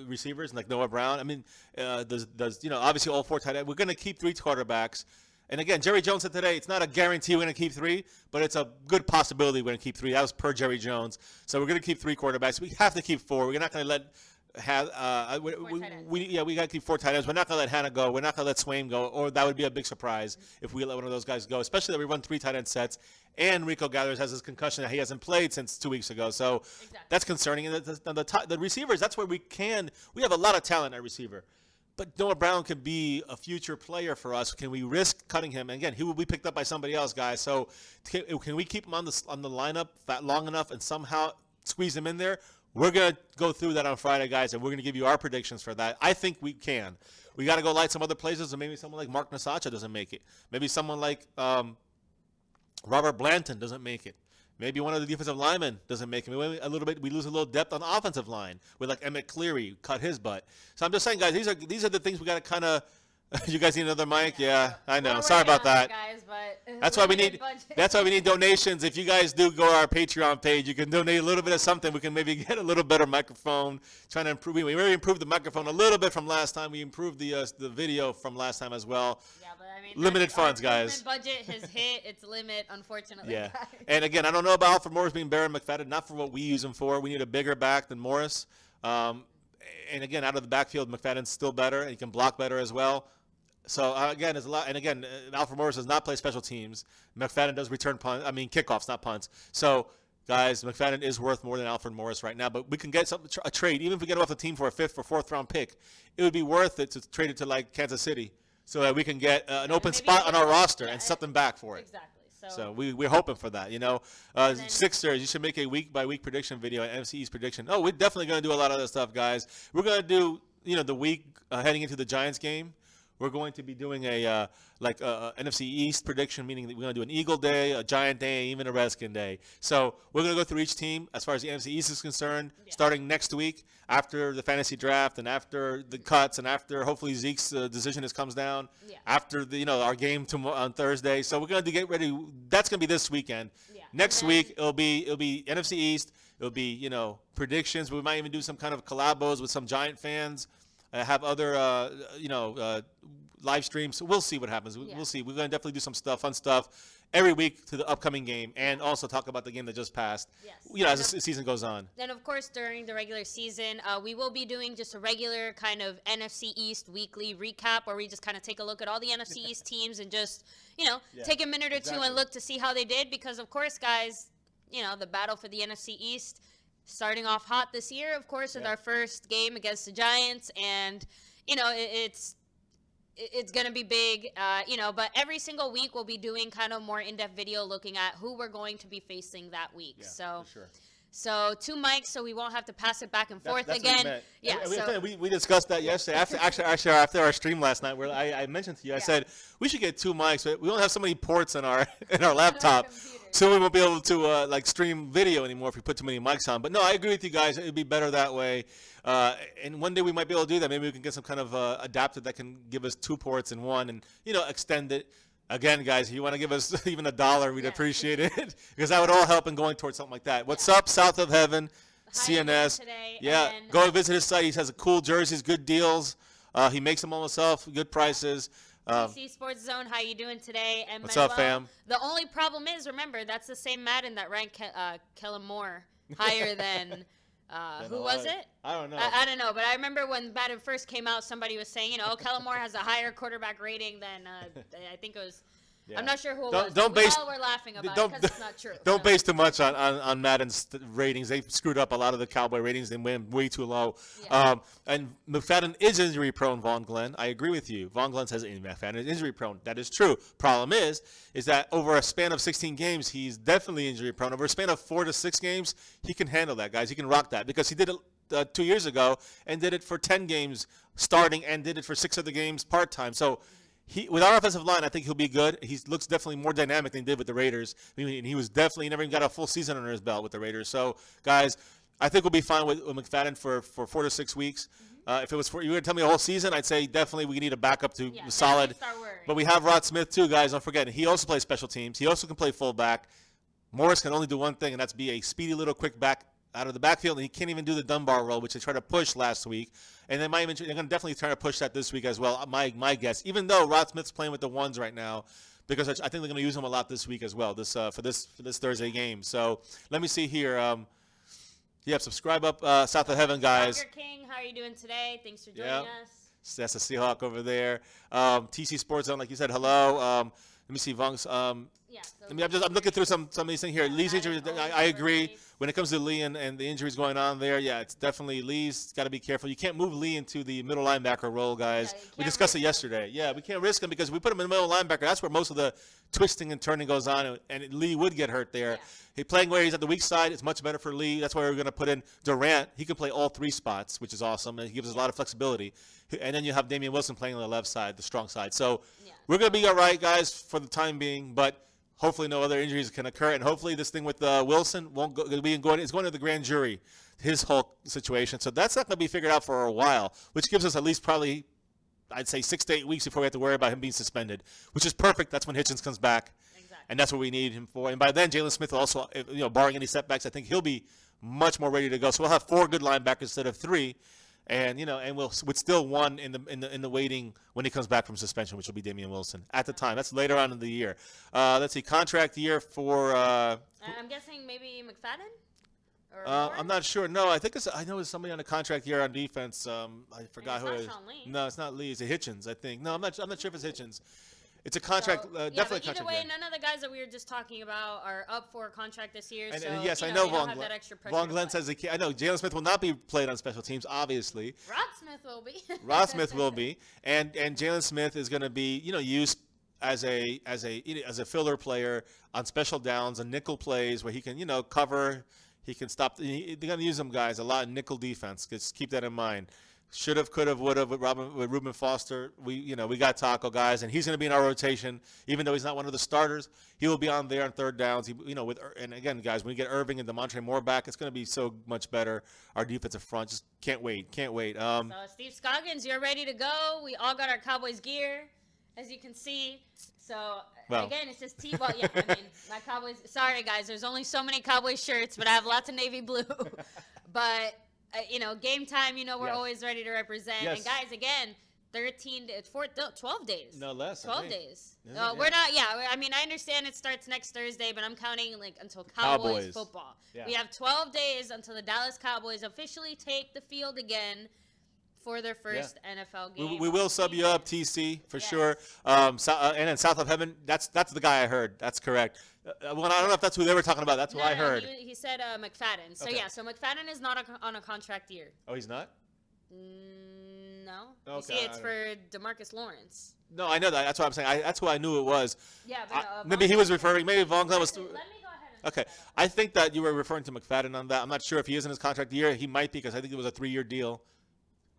receivers, like Noah Brown. I mean, there's obviously all 4 tight ends. We're going to keep 3 quarterbacks. And again, Jerry Jones said today, it's not a guarantee we're going to keep 3, but it's a good possibility we're going to keep 3. That was per Jerry Jones. So we're going to keep 3 quarterbacks. We have to keep 4. We're not going to let we got to keep 4 tight ends. We're not going to let Hannah go. We're not going to let Swain go, or that would be a big surprise if we let one of those guys go, especially that we run 3 tight end sets. And Rico Gathers has his concussion that he hasn't played since 2 weeks ago. So that's concerning. And the receivers, that's where we have a lot of talent at receiver. But Noah Brown could be a future player for us. Can we risk cutting him? And again, he will be picked up by somebody else, guys. So can we keep him on the lineup long enough and somehow squeeze him in there? We're going to go through that on Friday, guys, and we're going to give you our predictions for that. I think we can. We got to go light some other places, or maybe someone like Mark Nasacha doesn't make it. Maybe someone like Robert Blanton doesn't make it. Maybe one of the defensive linemen doesn't make it. Maybe we lose a little depth on the offensive line with like Emmett Cleary cut his butt. So I'm just saying, guys, these are the things we got to kind of. You guys need another mic? Yeah, I know. Sorry about that. Guys, but that's why we need. That's why we need donations. If you guys do go to our Patreon page, you can donate a little bit of something. We can maybe get a little better microphone. Trying to improve. We really improved the microphone a little bit from last time. We improved the video from last time as well. Yeah, but I mean, limited funds, guys. Budget has hit its limit, unfortunately. Yeah. Guys. And again, I don't know about Alfred Morris being Barron McFadden. Not for what we use him for. We need a bigger back than Morris. And again, out of the backfield, McFadden's still better, and he can block better as well. So again, there's a lot, and again, Alfred Morris does not play special teams. McFadden does return kickoffs, not punts. So guys, McFadden is worth more than Alfred Morris right now. But we can get a trade, even if we get him off the team for a 5th or 4th round pick. It would be worth it to trade it to like Kansas City, so that we can get an open spot on our roster and something back for it. Exactly. So we're hoping for that, Sixers, you should make a week-by-week prediction video, an NFC East prediction. Oh, we're definitely going to do a lot of this stuff, guys. We're going to do, the week heading into the Giants game. We're going to be doing a NFC East prediction, meaning that we're going to do an Eagle Day, a Giant Day, even a Redskin Day. So we're going to go through each team as far as the NFC East is concerned, starting next week after the fantasy draft and after the cuts and after hopefully Zeke's decision comes down, after our game on Thursday. So we're going to get ready. That's going to be this weekend. Yeah. Next week it'll be NFC East. It'll be predictions. We might even do some kind of collabos with some Giant fans. Have other, live streams. So we'll see what happens. We'll see. We're going to definitely do some fun stuff every week to the upcoming game, and also talk about the game that just passed, as the season goes on. Then, of course, during the regular season, we will be doing just a regular kind of NFC East weekly recap, where we just kind of take a look at all the NFC East teams and just, take a minute or two and look to see how they did. Because, of course, guys, the battle for the NFC East starting off hot this year, of course, with our first game against the Giants. And, it's going to be big, but every single week we'll be doing kind of more in-depth video looking at who we're going to be facing that week. Yeah, for sure. So 2 mics, so we won't have to pass it back and forth again. Yeah, we discussed that yesterday. After our stream last night, where I mentioned to you, I said we should get 2 mics, but we don't have so many ports in our laptop, so we won't be able to stream video anymore if we put too many mics on. But no, I agree with you guys. It'd be better that way. And one day we might be able to do that. Maybe we can get some kind of adapter that can give us 2 ports in one, and extend it. Again, guys, if you want to give us even $1, we'd appreciate it, because that would all help in going towards something like that. What's up, South of Heaven, CNS? Today, go visit his site. He has cool jerseys, good deals. He makes them all himself, good prices. PC Sports Zone, how you doing today? And what's up, fam? The only problem is, remember, that's the same Madden that ranked Kellen Moore higher than who was it? I don't know. I don't know, but I remember when Madden first came out, somebody was saying, Kellen Moore has a higher quarterback rating than I think it was. I'm not sure who it was. We all were laughing about it because it's not true. Don't base too much on Madden's ratings. They screwed up a lot of the Cowboy ratings. They went way too low. Yeah. And McFadden is injury prone, Vaughn Glenn. I agree with you. Vaughn Glenn says McFadden is injury prone. That is true. Problem is that over a span of 16 games, he's definitely injury prone. Over a span of 4 to 6 games, he can handle that, guys. He can rock that, because he did it 2 years ago and did it for 10 games starting and did it for 6 other games part-time. So with our offensive line, I think he'll be good. He looks definitely more dynamic than he did with the Raiders. I mean, he was definitely never even got a full season under his belt with the Raiders. So, guys, I think we'll be fine with McFadden for 4 to 6 weeks. If it was for you were to tell me a whole season, I'd say definitely we need a backup to Yeah, solid. start worrying. But we have Rod Smith too, guys. Don't forget, he also plays special teams. He also can play fullback. Morris can only do one thing, and that's be a speedy little quick back out of the backfield. And he can't even do the Dunbar roll, which they tried to push last week. And they're going to definitely try to push that this week as well. My guess, even though Rod Smith's playing with the ones right now, because I think they're going to use him a lot this week as well. For this Thursday game. So let me see here. Subscribe up South of Heaven, guys. Dr. King, how are you doing today? Thanks for joining us. That's a Seahawk over there. TC Sports Zone, like you said, hello. Let me see, Vung's. I'm looking through some of these things here. Lee's injury, I agree. When it comes to Lee and the injuries going on there, yeah, it's definitely Lee's got to be careful. You can't move Lee into the middle linebacker role, guys. We discussed it yesterday. Yeah, we can't risk him because we put him in the middle linebacker. That's where most of the twisting and turning goes on, and Lee would get hurt there. Yeah. He playing where he's at the weak side. It's much better for Lee. That's why we're going to put in Durant. He can play all three spots, which is awesome, and he gives us a lot of flexibility. And then you have Damian Wilson playing on the left side, the strong side. So we're going to be all right, guys, for the time being, but hopefully no other injuries can occur, and hopefully this thing with Wilson won't go. It's going to the grand jury, his whole situation. So that's not going to be figured out for a while, which gives us at least probably, I'd say, 6 to 8 weeks before we have to worry about him being suspended, which is perfect. That's when Hitchens comes back, and that's what we need him for. And by then, Jalen Smith will also, barring any setbacks, I think he'll be much more ready to go. So we'll have 4 good linebackers instead of 3. And and we'll with still one in the waiting when he comes back from suspension, which will be Damian Wilson at the time. That's later on in the year. Let's see, contract year for. I'm guessing maybe McFadden. I'm not sure. No, I think I know it's somebody on a contract year on defense. I forgot who it is. Sean Lee. No, it's not Lee. It's Hitchens, I think. No, I'm not sure if it's Hitchens. It's a contract, definitely a contract. Either way, none of the guys that we were just talking about are up for a contract this year. And, so, yes, I know Vaughn Glenn says I know Jalen Smith will not be played on special teams, obviously. Rod Smith will be. Rod Smith will be, and Jalen Smith is going to be used as a filler player on special downs and nickel plays where he can cover, he can stop. They're going to use them guys a lot in nickel defense. Just keep that in mind. Should have, could have, would have with Reuben Foster. We got Taco guys, and he's going to be in our rotation, even though he's not one of the starters. He will be on there on third downs. And again, guys, when we get Irving and Demontre Moore back, it's going to be so much better. Our defensive front just can't wait. So Steve Scoggins, you're ready to go. We all got our Cowboys gear, as you can see. So again, it's just my Cowboys. Sorry guys, there's only so many Cowboys shirts, but I have lots of navy blue. But. Game time, we're always ready to represent. Yes. And guys, again, 12 days. No less. 12 days. We're not, I understand it starts next Thursday, but I'm counting until Cowboys football. Yeah. We have 12 days until the Dallas Cowboys officially take the field again for their first NFL game. We will sub you up, TC, for sure. And then South of Heaven, that's the guy I heard. That's correct. I don't know if that's who they were talking about. That's what I heard. He said McFadden. So, so McFadden is not on a contract year. Oh, he's not? No. Okay. You see, it's for DeMarcus Lawrence. No, I know that. That's what I'm saying. That's who I knew it was. Yeah, but maybe he was referring. Maybe Vaughn Glenn was. Let me go ahead and okay. I think that you were referring to McFadden on that. I'm not sure if he is in his contract year. He might be because I think it was a 3-year deal.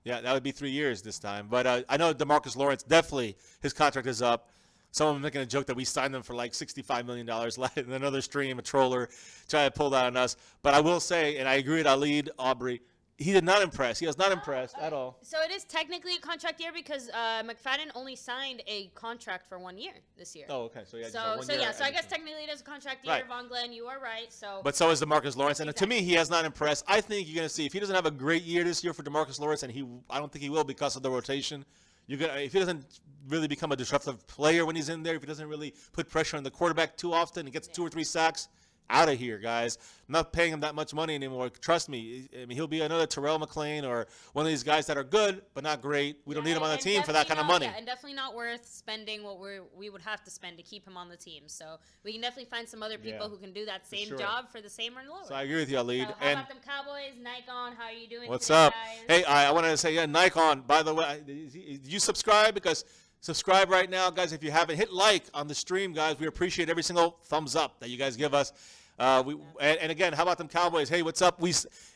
Yeah, that would be 3 years this time. But I know DeMarcus Lawrence, definitely his contract is up. Someone making a joke that we signed them for like $65 million in another stream, a troller, try to pull that on us. But I will say, and I agree with Alid Aubrey, he did not impress. He has not impressed at all. So it is technically a contract year because McFadden only signed a contract for 1 year this year. Oh, okay. So I guess technically it is a contract year. Right. Vaughn Glenn, you are right. But so is DeMarcus Lawrence, and to me, he has not impressed. I think you're going to see if he doesn't have a great year this year for DeMarcus Lawrence, and I don't think he will because of the rotation. If he doesn't really become a disruptive player when he's in there, if he doesn't really put pressure on the quarterback too often and gets 2 or 3 sacks, out of here, guys. I'm not paying him that much money anymore. Trust me. I mean, he'll be another Terrell McClain or one of these guys that are good but not great. We don't need him on the team for that kind of money. Yeah, and definitely not worth spending what we would have to spend to keep him on the team. So we can definitely find some other people who can do that same job for the same or lower. So I agree with you, Alid. So how about them Cowboys? Nikon, how are you doing what's today, up? Guys? Hey, I wanted to say, Nikon, by the way, did you subscribe? Because subscribe right now, guys, if you haven't. Hit like on the stream, guys. We appreciate every single thumbs up that you guys give us. And again, how about them Cowboys? Hey, what's up?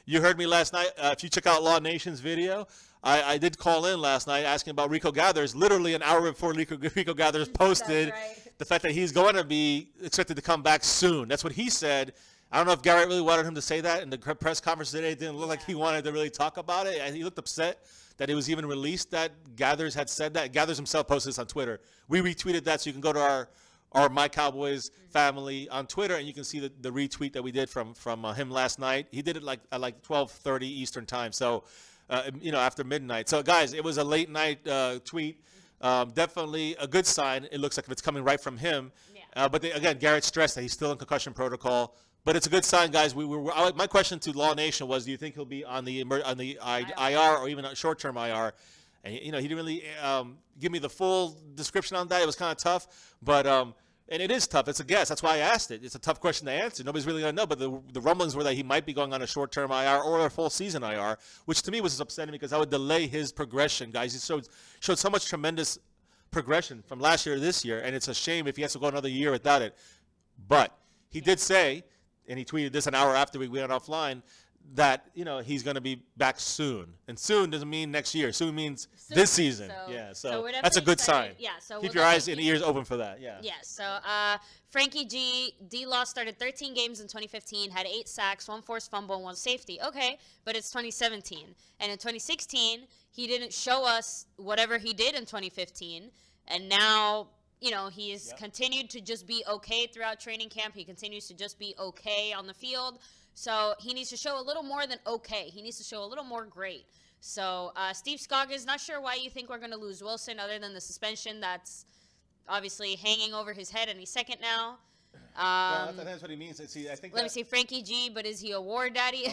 You heard me last night. If you check out Law Nation's video, I did call in last night asking about Rico Gathers. Literally an hour before Rico Gathers posted the fact that he's going to be expected to come back soon. That's what he said. I don't know if Garrett really wanted him to say that in the press conference today. It didn't look like he wanted to really talk about it. He looked upset that it was even released that Gathers had said that. Gathers himself posted this on Twitter. We retweeted that, so you can go to our My Cowboys family on Twitter, and you can see the retweet that we did from him last night. He did it at 12:30 Eastern time, so after midnight. So guys, it was a late night tweet. Definitely a good sign. It looks like it's coming right from him. Yeah. But again, Garrett stressed that he's still in concussion protocol. But it's a good sign, guys. My question to Law Nation was, do you think he'll be on the IR or even a short-term IR? And he didn't really give me the full description on that. It was kind of tough, but and it is tough. It's a guess. That's why I asked it. It's a tough question to answer. Nobody's really gonna know. But the rumblings were that he might be going on a short-term IR or a full season IR, which to me was upsetting because that would delay his progression, guys. He showed so much tremendous progression from last year to this year, and it's a shame if he has to go another year without it. But he did say, and he tweeted this an hour after we went offline, that he's going to be back soon. And soon doesn't mean next year. Soon means this season. So that's a good sign. Yeah. So keep your eyes and ears open for that. Yeah. Yeah. So Frankie G, D-Law started 13 games in 2015, had 8 sacks, 1 forced fumble, and 1 safety. Okay, but it's 2017, and in 2016 he didn't show us whatever he did in 2015, and now he's continued to just be okay throughout training camp. He continues to just be okay on the field. So he needs to show a little more than okay. He needs to show a little more great. So Steve Scoggins, not sure why you think we're going to lose Wilson other than the suspension that's obviously hanging over his head any second now. Well, that's what he means. See, I think let me see, Frankie G, but is he a war daddy?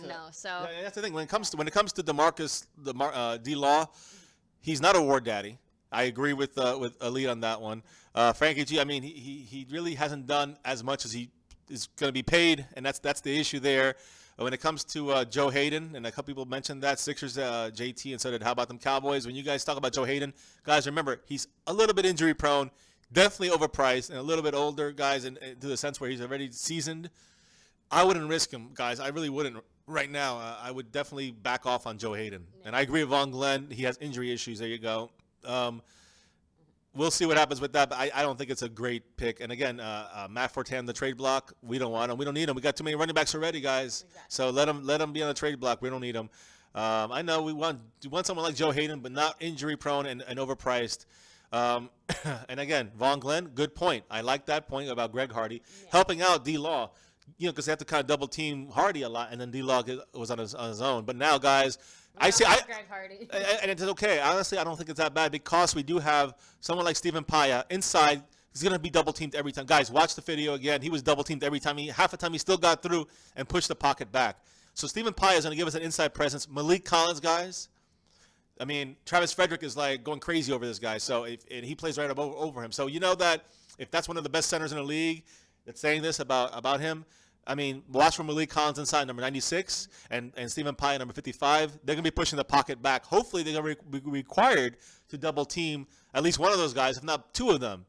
No. So that's the thing. When it comes to DeMarcus, D-Law, he's not a war daddy. I agree with Ali on that one. Frankie G, I mean, he really hasn't done as much as he is going to be paid, and that's the issue there. When it comes to Joe Hayden, and a couple people mentioned that, Sixers, JT, and so did how about them Cowboys? When you guys talk about Joe Hayden, guys, remember, he's a little bit injury prone, definitely overpriced, and a little bit older, guys, to the sense where he's already seasoned. I wouldn't risk him, guys. I really wouldn't right now. I would definitely back off on Joe Hayden. And I agree with Von Glenn. He has injury issues. There you go. We'll see what happens with that, but I don't think it's a great pick. And again, Matt Fortan, the trade block, we don't want him. We don't need him. We got too many running backs already, guys. Exactly. So let him be on the trade block. We don't need him. I know we want someone like Joe Hayden, but not injury prone and overpriced. And again, Von Glenn, good point. I like that point about Greg Hardy helping out D-Law. Because they have to kind of double team Hardy a lot, and then D-Law was on his own. But now, guys, Greg Hardy. And it's okay. Honestly, I don't think it's that bad because we do have someone like Stephen Paya inside. He's going to be double teamed every time. Guys, watch the video again. He was double teamed every time. Half the time he still got through and pushed the pocket back. So Stephen Paya is going to give us an inside presence. Malik Collins, guys. I mean, Travis Frederick is like going crazy over this guy. So and he plays right over him. So you know that if that's one of the best centers in the league that's saying this about him, I mean, watch for Malik Collins inside number 96 and Stephen Pye number 55. They're going to be pushing the pocket back. Hopefully, they're going to be required to double team at least one of those guys, if not two of them.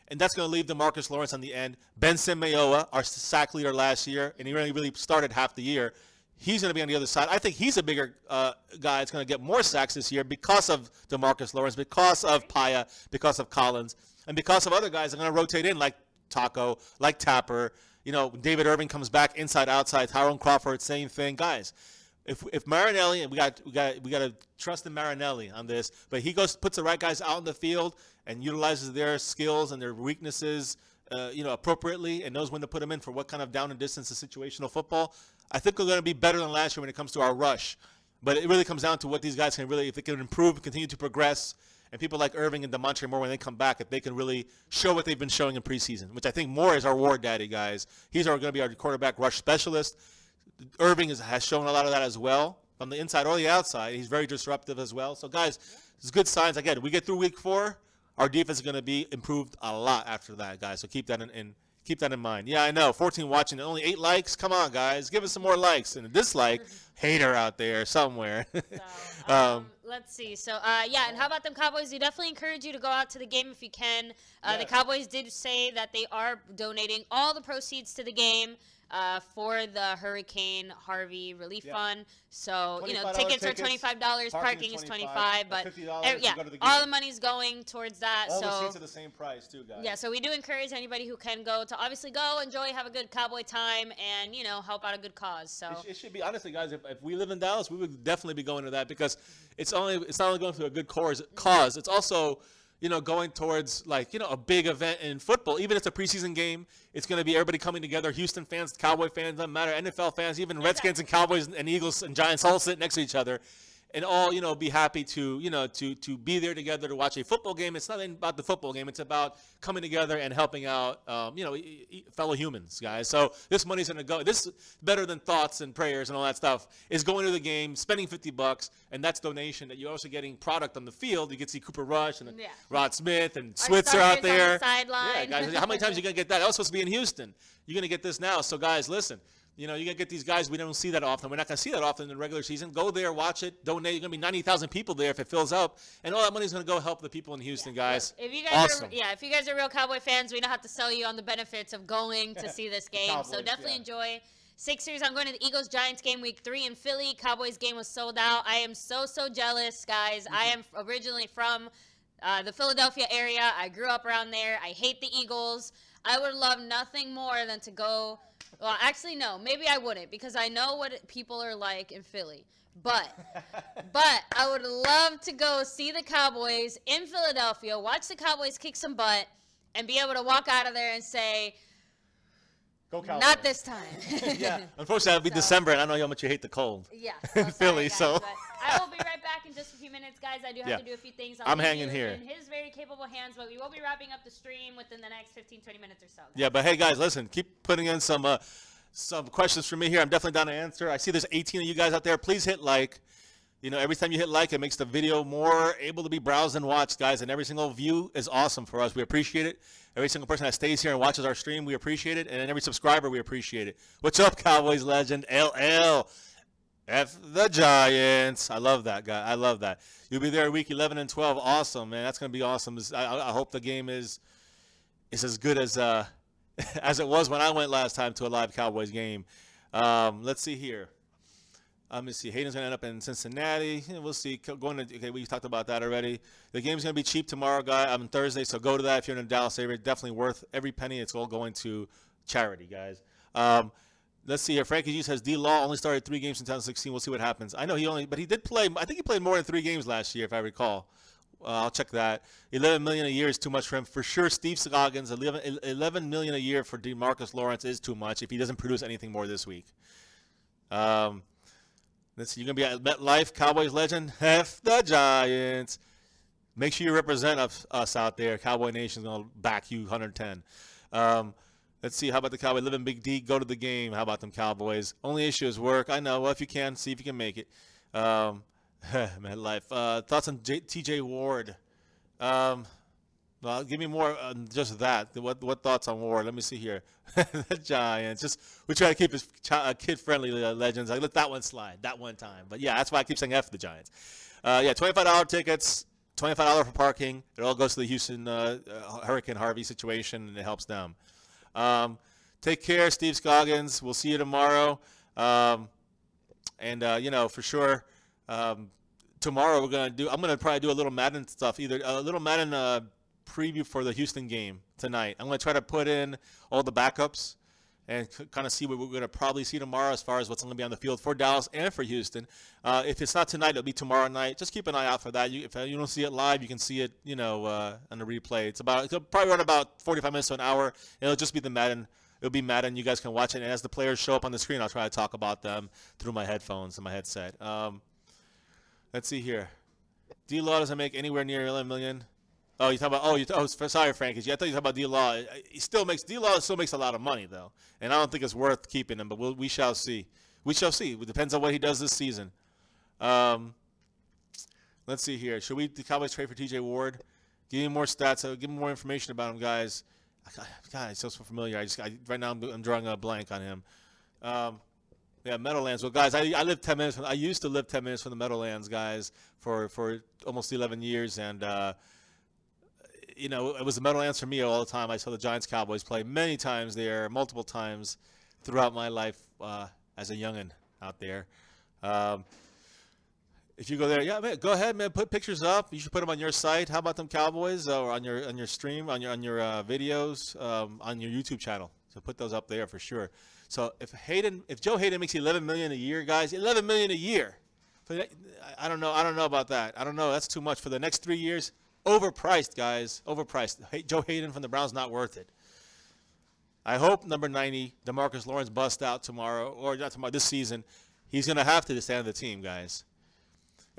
And that's going to leave DeMarcus Lawrence on the end. Benson Mayowa, our sack leader last year, and he really started half the year. He's going to be on the other side. I think he's a bigger guy that's going to get more sacks this year because of DeMarcus Lawrence, because of Paya, because of Collins, and because of other guys that are going to rotate in like Taco, like Tapper. You know, David Irving comes back inside, outside. Tyrone Crawford, same thing, guys. If Marinelli, and we got to trust in Marinelli on this, but he puts the right guys out in the field and utilizes their skills and their weaknesses, appropriately, and knows when to put them in for what kind of down and distance and situational football. I think we're going to be better than last year when it comes to our rush. But it really comes down to what these guys can really, if they can improve, continue to progress. And people like Irving and DeMontre Moore, when they come back, if they can really show what they've been showing in preseason, which I think Moore is our war daddy, guys. He's going to be our quarterback rush specialist. Irving has shown a lot of that as well, on the inside or the outside. He's very disruptive as well. So, guys, it's good signs. Again, we get through week 4, our defense is going to be improved a lot after that, guys. So keep that in mind. Yeah, I know. 14 watching, only 8 likes. Come on, guys. Give us some more likes. And a dislike, hater out there somewhere. So, let's see. So, and how about them Cowboys? We definitely encourage you to go out to the game if you can. The Cowboys did say that they are donating all the proceeds to the game. for the Hurricane Harvey Relief Fund. So, you know, $25 tickets are $25, parking is $25, but yeah, all the money's going towards that. All so the seats are the same price too, guys. yeah, so we do encourage anybody who can go to obviously go, enjoy, have a good Cowboy time, and, you know, help out a good cause. So it should be, honestly, guys, if we live in Dallas, we would definitely be going to that, because it's not only going to a good cause, it's also, you know, going towards, like, you know, a big event in football. Even if it's a preseason game, it's going to be everybody coming together. Houston fans, Cowboy fans, doesn't matter. NFL fans, even Redskins and Cowboys and Eagles and Giants all sit next to each other. And all, you know, be happy to, you know, to be there together to watch a football game. It's not about the football game. It's about coming together and helping out, you know, fellow humans, guys. So this money's going to go. This, better than thoughts and prayers and all that stuff, is going to the game, spending $50, and that's donation. That you're also getting product on the field. You get to see Cooper Rush and Rod Smith and Switzer out there. Yeah, guys. How many times are you going to get that? That was supposed to be in Houston. You're going to get this now. So, guys, listen. You know, you're going to get these guys. We don't see that often. We're not going to see that often in the regular season. Go there, watch it, donate. You're going to be 90,000 people there if it fills up. And all that money is going to go help the people in Houston, guys. If you guys if you guys are real Cowboy fans, we know how to sell you on the benefits of going to see this game. Cowboys, so definitely enjoy. Sixers, I'm going to the Eagles-Giants game week 3 in Philly. Cowboys game was sold out. I am so jealous, guys. I am originally from the Philadelphia area. I grew up around there. I hate the Eagles. I would love nothing more than to go. Well, actually, no. Maybe I wouldn't, because I know what people are like in Philly. But I would love to go see the Cowboys in Philadelphia, watch the Cowboys kick some butt, and be able to walk out of there and say, go Cowboys. Not this time. Yeah. Unfortunately, it'll be December, and I know how much you hate the cold. Yeah. In Philly, guys, so. I will be right back in just a few minutes, guys. I do have to do a few things. I'm hanging here. In his very capable hands, but we will be wrapping up the stream within the next 15, 20 minutes or so. Guys. Yeah, but hey, guys, listen. Keep putting in some questions for me here. I'm definitely down to answer. I see there's 18 of you guys out there. Please hit like. You know, every time you hit like, it makes the video more able to be browsed and watched, guys. And every single view is awesome for us. We appreciate it. Every single person that stays here and watches our stream, we appreciate it. And every subscriber, we appreciate it. What's up, Cowboys legend? LL. F the Giants. I love that, guy. I love that. You'll be there week 11 and 12. Awesome, man. That's going to be awesome. I hope the game is as good as as it was when I went last time to a live Cowboys game. Let's see here. Let me see. Hayden's going to end up in Cincinnati. We'll see. Okay, we talked about that already. The game's going to be cheap tomorrow, on Thursday, so go to that if you're in the Dallas area. Definitely worth every penny. It's all going to charity, guys. Let's see here. Frankie G says D-Law only started 3 games in 2016. We'll see what happens. I know but he did play. I think he played more than 3 games last year, if I recall. I'll check that. $11 million a year is too much for him. For sure, Steve Scoggins, $11 million a year for DeMarcus Lawrence is too much if he doesn't produce anything more this week. Let's see. You're going to be at MetLife, Cowboys legend. F the Giants. Make sure you represent us out there. Cowboy Nation's going to back you 110. Let's see. How about the Cowboys? Live in Big D. Go to the game. How about them Cowboys? Only issue is work. I know. Well, if you can, see if you can make it. MetLife. Thoughts on TJ Ward? Well, give me more on just that. What thoughts on Ward? Let me see here. The Giants. We try to keep it kid-friendly, legends. I let that one slide that one time. But, yeah, that's why I keep saying F the Giants. Yeah, $25 tickets, $25 for parking. It all goes to the Houston Hurricane Harvey situation, and it helps them. Take care, Steve Scoggins. We'll see you tomorrow. You know, for sure, tomorrow I'm going to probably do a little Madden stuff, either a little Madden preview for the Houston game tonight. I'm going to try to put in all the backups and kind of see what we're going to probably see tomorrow as far as what's going to be on the field for Dallas and for Houston. If it's not tonight, it'll be tomorrow night. Just keep an eye out for that. If you don't see it live, you can see it, you know, on the replay. It'll probably run about 45 minutes to an hour. It'll just be the Madden. It'll be Madden. You guys can watch it. And as the players show up on the screen, I'll try to talk about them through my headphones and my headset. Let's see here. D-Law doesn't make anywhere near $11 million. Oh, you talking about? Sorry, Frankie. I thought you were talking about D-Law. D-Law still makes a lot of money though, and I don't think it's worth keeping him. But we shall see. We shall see. It depends on what he does this season. Let's see here. Should the Cowboys trade for TJ Ward? Give me more stats. Give me more information about him, guys. God, he's so familiar. Right now I'm drawing a blank on him. Yeah, Meadowlands. Well, guys, I live 10 minutes. I used to live 10 minutes from the Meadowlands, guys, for almost 11 years, and you know, it was the Meadowlands for me all the time. I saw the Giants Cowboys play many times there, multiple times. throughout my life as a youngin' out there. If you go there, yeah, man, go ahead, man. Put pictures up. You should put them on your site. How about them Cowboys or on your stream, on your videos, on your YouTube channel? So put those up there for sure. So if Joe Hayden makes $11 million a year, guys, $11 million a year. I don't know about that. I don't know. That's too much for the next 3 years. Overpriced, guys. Overpriced. Joe Hayden from the Browns not worth it. I hope number 90, DeMarcus Lawrence, busts out tomorrow, or not tomorrow, this season. He's going to have to stay on the team, guys.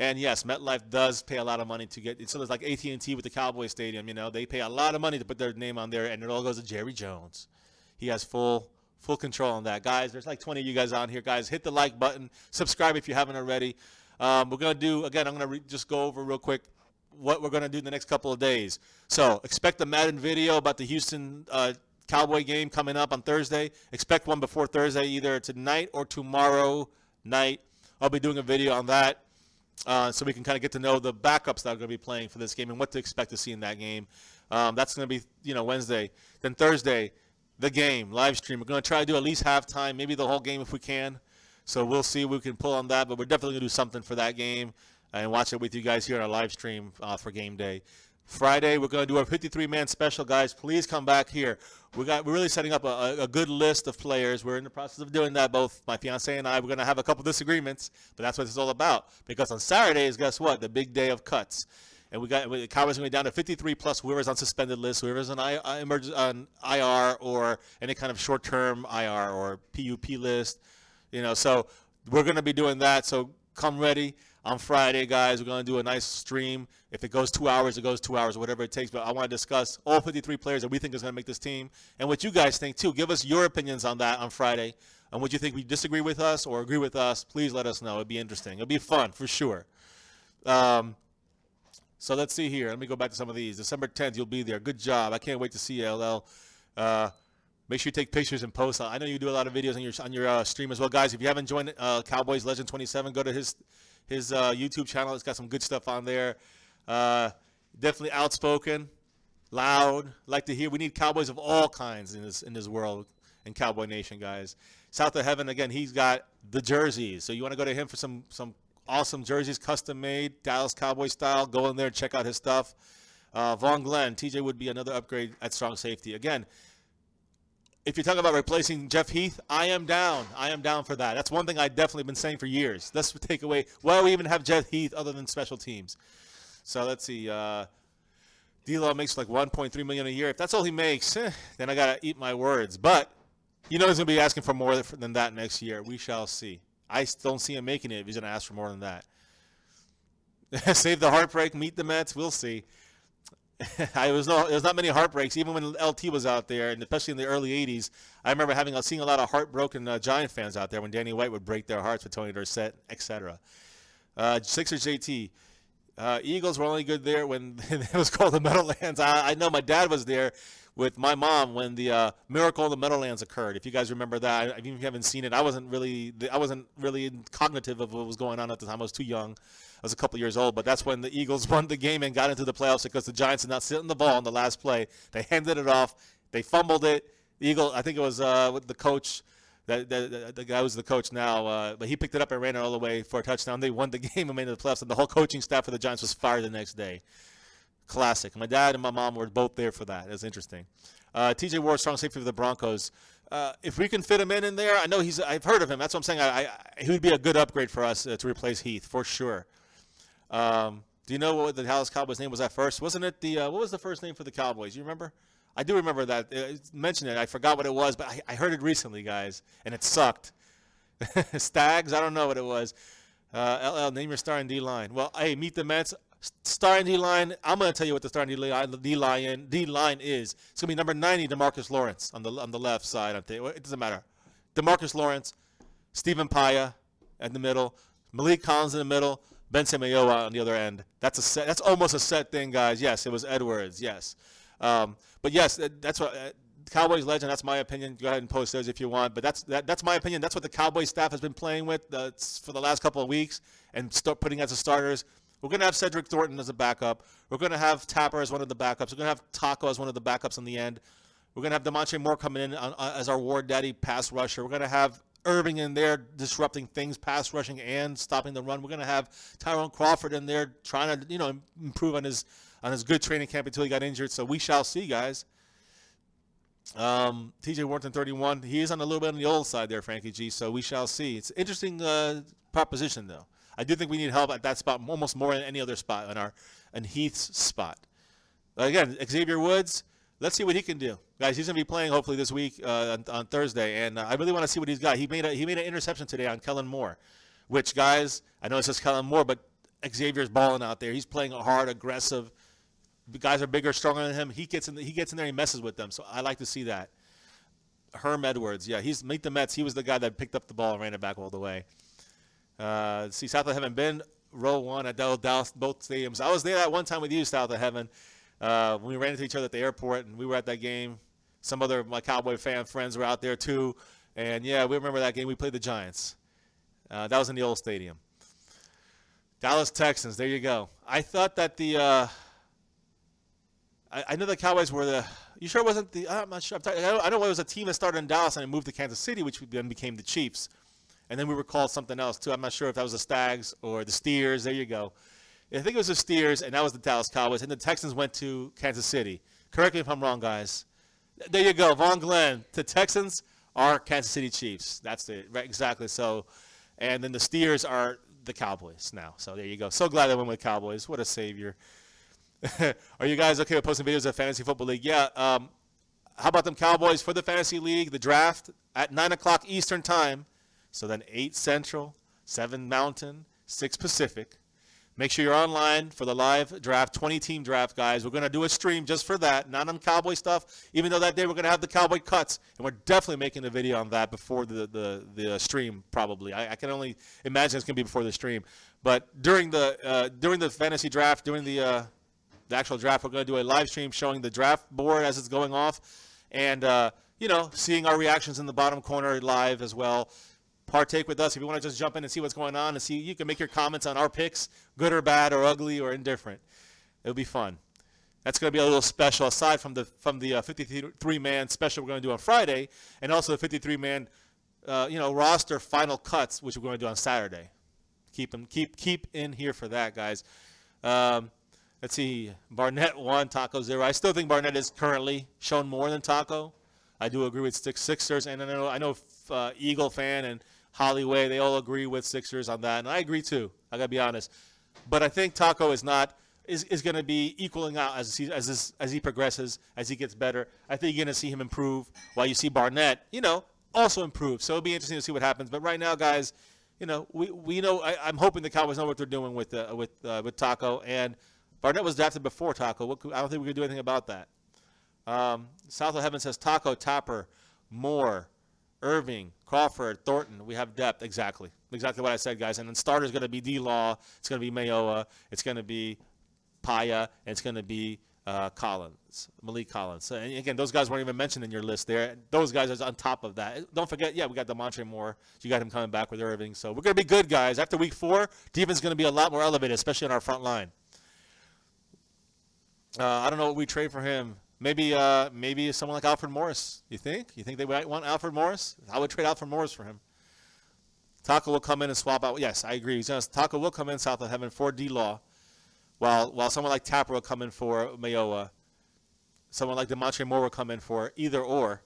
And yes, MetLife does pay a lot of money to get. So there's like at&t with the Cowboys Stadium. You know, they pay a lot of money to put their name on there, and it all goes to Jerry Jones. He has full control on that, guys. There's like 20 of you guys on here, guys. Hit the like button, subscribe if you haven't already. We're gonna do again. I'm gonna just go over real quick what we're gonna do in the next couple of days. So expect a Madden video about the Houston Cowboy game coming up on Thursday. Expect one before Thursday, either tonight or tomorrow night. I'll be doing a video on that. So we can kind of get to know the backups that are going to be playing for this game and what to expect to see in that game. That's going to be, Wednesday. Then Thursday, the game, live stream. We're going to try to do at least halftime, maybe the whole game if we can. So we'll see what we can pull on that. But we're definitely going to do something for that game and watch it with you guys here on our live stream for game day. Friday, we're going to do our 53-man special, guys. Please come back here. We're really setting up a good list of players. We're in the process of doing that. Both my fiance and I. We're going to have a couple disagreements, but that's what it's all about. Because on Saturdays, guess what? The big day of cuts, and the Cowboys are going to be down to 53 plus whoever's on suspended list, whoever's on IR or any kind of short-term IR or PUP list. So we're going to be doing that. So come ready. On Friday, guys, we're going to do a nice stream. If it goes 2 hours, it goes 2 hours, whatever it takes. But I want to discuss all 53 players that we think is going to make this team and what you guys think, too. Give us your opinions on that on Friday. And what you think, we disagree with us or agree with us, please let us know. It'd be interesting. It'll be fun, for sure. So let's see here. Let me go back to some of these. December 10th, you'll be there. Good job. I can't wait to see you, LL. Make sure you take pictures and post. I know you do a lot of videos on your stream as well. Guys, if you haven't joined Cowboys Legend 27, go to his YouTube channel. It's got some good stuff on there. Definitely outspoken, loud. Like to hear. We need Cowboys of all kinds in this world, in Cowboy Nation, guys. South of Heaven, again, he's got the jerseys. So you want to go to him for some awesome jerseys, custom made, Dallas Cowboy style. Go in there and check out his stuff. Vaughn Glenn, TJ would be another upgrade at strong safety. Again, if you're talking about replacing Jeff Heath, I am down. I am down for that. That's one thing I've definitely been saying for years. Let's take away, why do we even have Jeff Heath other than special teams? So let's see. D-Law makes like $1.3 million a year. If that's all he makes, then I got to eat my words. But he's going to be asking for more than that next year. We shall see. I don't see him making it if he's going to ask for more than that. Save the heartbreak, meet the Mets. We'll see. There's not many heartbreaks, even when LT was out there, and especially in the early 80s. I remember seeing a lot of heartbroken Giant fans out there when Danny White would break their hearts with Tony Dorsett, etc. Sixers JT. Eagles were only good there when it was called the Meadowlands. I know my dad was there with my mom when the Miracle in the Meadowlands occurred. If you guys remember that, even if you haven't seen it, I wasn't really cognitive of what was going on at the time. I was too young. I was a couple years old, but that's when the Eagles won the game and got into the playoffs because the Giants did not sit on the ball on the last play. They handed it off. They fumbled it. The Eagle, I think it was with the coach. The guy who's the coach now, but he picked it up and ran it all the way for a touchdown. They won the game and made it to the playoffs, and the whole coaching staff for the Giants was fired the next day. Classic. My dad and my mom were both there for that. It's interesting. TJ Ward, strong safety for the Broncos. If we can fit him in there, I know I've heard of him. That's what I'm saying. He would be a good upgrade for us to replace Heath for sure. Do you know what the Dallas Cowboys name was at first? Wasn't it what was the first name for the Cowboys? You remember? I do remember that. Mention it. I forgot what it was, but I heard it recently, guys, and it sucked. Stags? I don't know what it was. LL, name your starting D-line. Well, hey, meet the Mets. Starting D-line, I'm going to tell you what the starting D-line is. It's going to be number 90, DeMarcus Lawrence on the left side. It doesn't matter. DeMarcus Lawrence, Stephen Paya in the middle, Malik Collins in the middle, Ben Semeoa on the other end. That's almost a set thing, guys. Yes, it was Edwards. Yes. But yes, that's what Cowboys legend. That's my opinion. Go ahead and post those if you want. But that's my opinion. That's what the Cowboys staff has been playing with for the last couple of weeks and start putting as the starters. We're going to have Cedric Thornton as a backup. We're going to have Tapper as one of the backups. We're going to have Taco as one of the backups in the end. We're going to have DeMontre Moore coming in as our Ward Daddy pass rusher. We're going to have Irving in there disrupting things, pass rushing and stopping the run. We're going to have Tyrone Crawford in there trying to, improve on his good training camp until he got injured. So we shall see, guys. TJ Warrington, 31. He is on a little bit on the old side there, Frankie G. So we shall see. It's an interesting proposition, though. I do think we need help at that spot almost more than any other spot on Heath's spot. Again, Xavier Woods. Let's see what he can do, guys. He's gonna be playing hopefully this week on Thursday, and I really want to see what he's got. He made an interception today on Kellen Moore, which, guys, I know it says Kellen Moore, but Xavier's balling out there. He's playing hard, aggressive. The guys are bigger, stronger than him. He gets in there, and he messes with them. So I like to see that. Herm Edwards, yeah, meet the Mets. He was the guy that picked up the ball and ran it back all the way. See, South of Heaven, Ben, row one at Dallas, both stadiums. I was there that one time with you, South of Heaven. When we ran into each other at the airport, and we were at that game. Some other my Cowboy fan friends were out there too, and yeah, we remember that game. We played the Giants. That was in the old stadium. Dallas Texans. There you go. I thought that I know the Cowboys were the. You sure it wasn't the? I'm not sure. I know it was a team that started in Dallas and it moved to Kansas City, which then became the Chiefs, and then we were called something else too. I'm not sure if that was the Stags or the Steers. There you go. I think it was the Steers, and that was the Dallas Cowboys, and the Texans went to Kansas City. Correct me if I'm wrong, guys. There you go, Von Glenn. The Texans are Kansas City Chiefs. That's it, right? Exactly. So, and then the Steers are the Cowboys now. So there you go. So glad I went with Cowboys. What a savior. Are you guys okay with posting videos of Fantasy Football League? Yeah. How about them Cowboys for the Fantasy League, the draft at 9 o'clock Eastern Time. So then 8 Central, 7 Mountain, 6 Pacific. Make sure you're online for the live draft, 20-team draft, guys. We're going to do a stream just for that, not on Cowboy stuff, even though that day we're going to have the Cowboy cuts, and we're definitely making a video on that before the stream probably. I can only imagine it's going to be before the stream. But during the fantasy draft, during the actual draft, we're going to do a live stream showing the draft board as it's going off and, seeing our reactions in the bottom corner live as well. Partake with us if you want to just jump in and see what's going on and see. You can make your comments on our picks, good or bad or ugly or indifferent. It'll be fun. That's going to be a little special aside from the 53-man special we're going to do on Friday, and also the 53-man roster final cuts, which we're going to do on Saturday. Keep in here for that, guys. Let's see. Barnett 1, Taco 0. I still think Barnett is currently shown more than Taco. I do agree with Sixers, and I know Eagle fan and Hollyway, they all agree with Sixers on that, and I agree too. I gotta be honest, but I think Taco is going to be equaling out as he progresses, as he gets better. I think you're going to see him improve, while you see Barnett, also improve. So it'll be interesting to see what happens. But right now, guys, we know. I'm hoping the Cowboys know what they're doing with Taco, and Barnett was drafted before Taco. I don't think we can do anything about that. South of Heaven says Taco, Topper, Moore, Irving, Crawford, Thornton. We have depth. Exactly what I said, guys. And then starter's going to be D-Law. It's going to be Mayoa. It's going to be Paya. And it's going to be Malik Collins. So, and again, those guys weren't even mentioned in your list there. Those guys are on top of that. Don't forget, we got DeMontre Moore. You got him coming back with Irving. So we're going to be good, guys. After week 4, defense is going to be a lot more elevated, especially on our front line. I don't know what we trade for him. Maybe someone like Alfred Morris. You think they might want Alfred Morris? I would trade Alfred Morris for him. Taco will come in and swap out. Yes, I agree. Taco will come in South of Heaven for D-Law, while someone like Tapper will come in for Mayoa. Someone like DeMontre Moore will come in for either or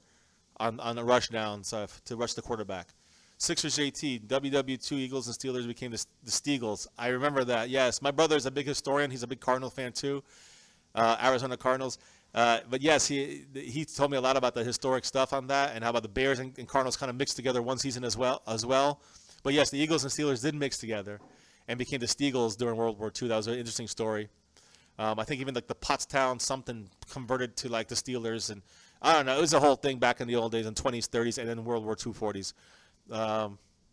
on the rush downs to rush the quarterback. Sixers JT, WW2 Eagles and Steelers became the Steagles. I remember that. Yes, my brother is a big historian. He's a big Cardinal fan too. Arizona Cardinals. But yes, he told me a lot about the historic stuff on that, and how about the Bears and Cardinals kind of mixed together one season as well. But yes, the Eagles and Steelers did mix together and became the Steagles during World War II. That was an interesting story. I think even like the Pottstown something converted to like the Steelers, and I don't know. It was a whole thing back in the old days in 20s, 30s, and then World War II 40s.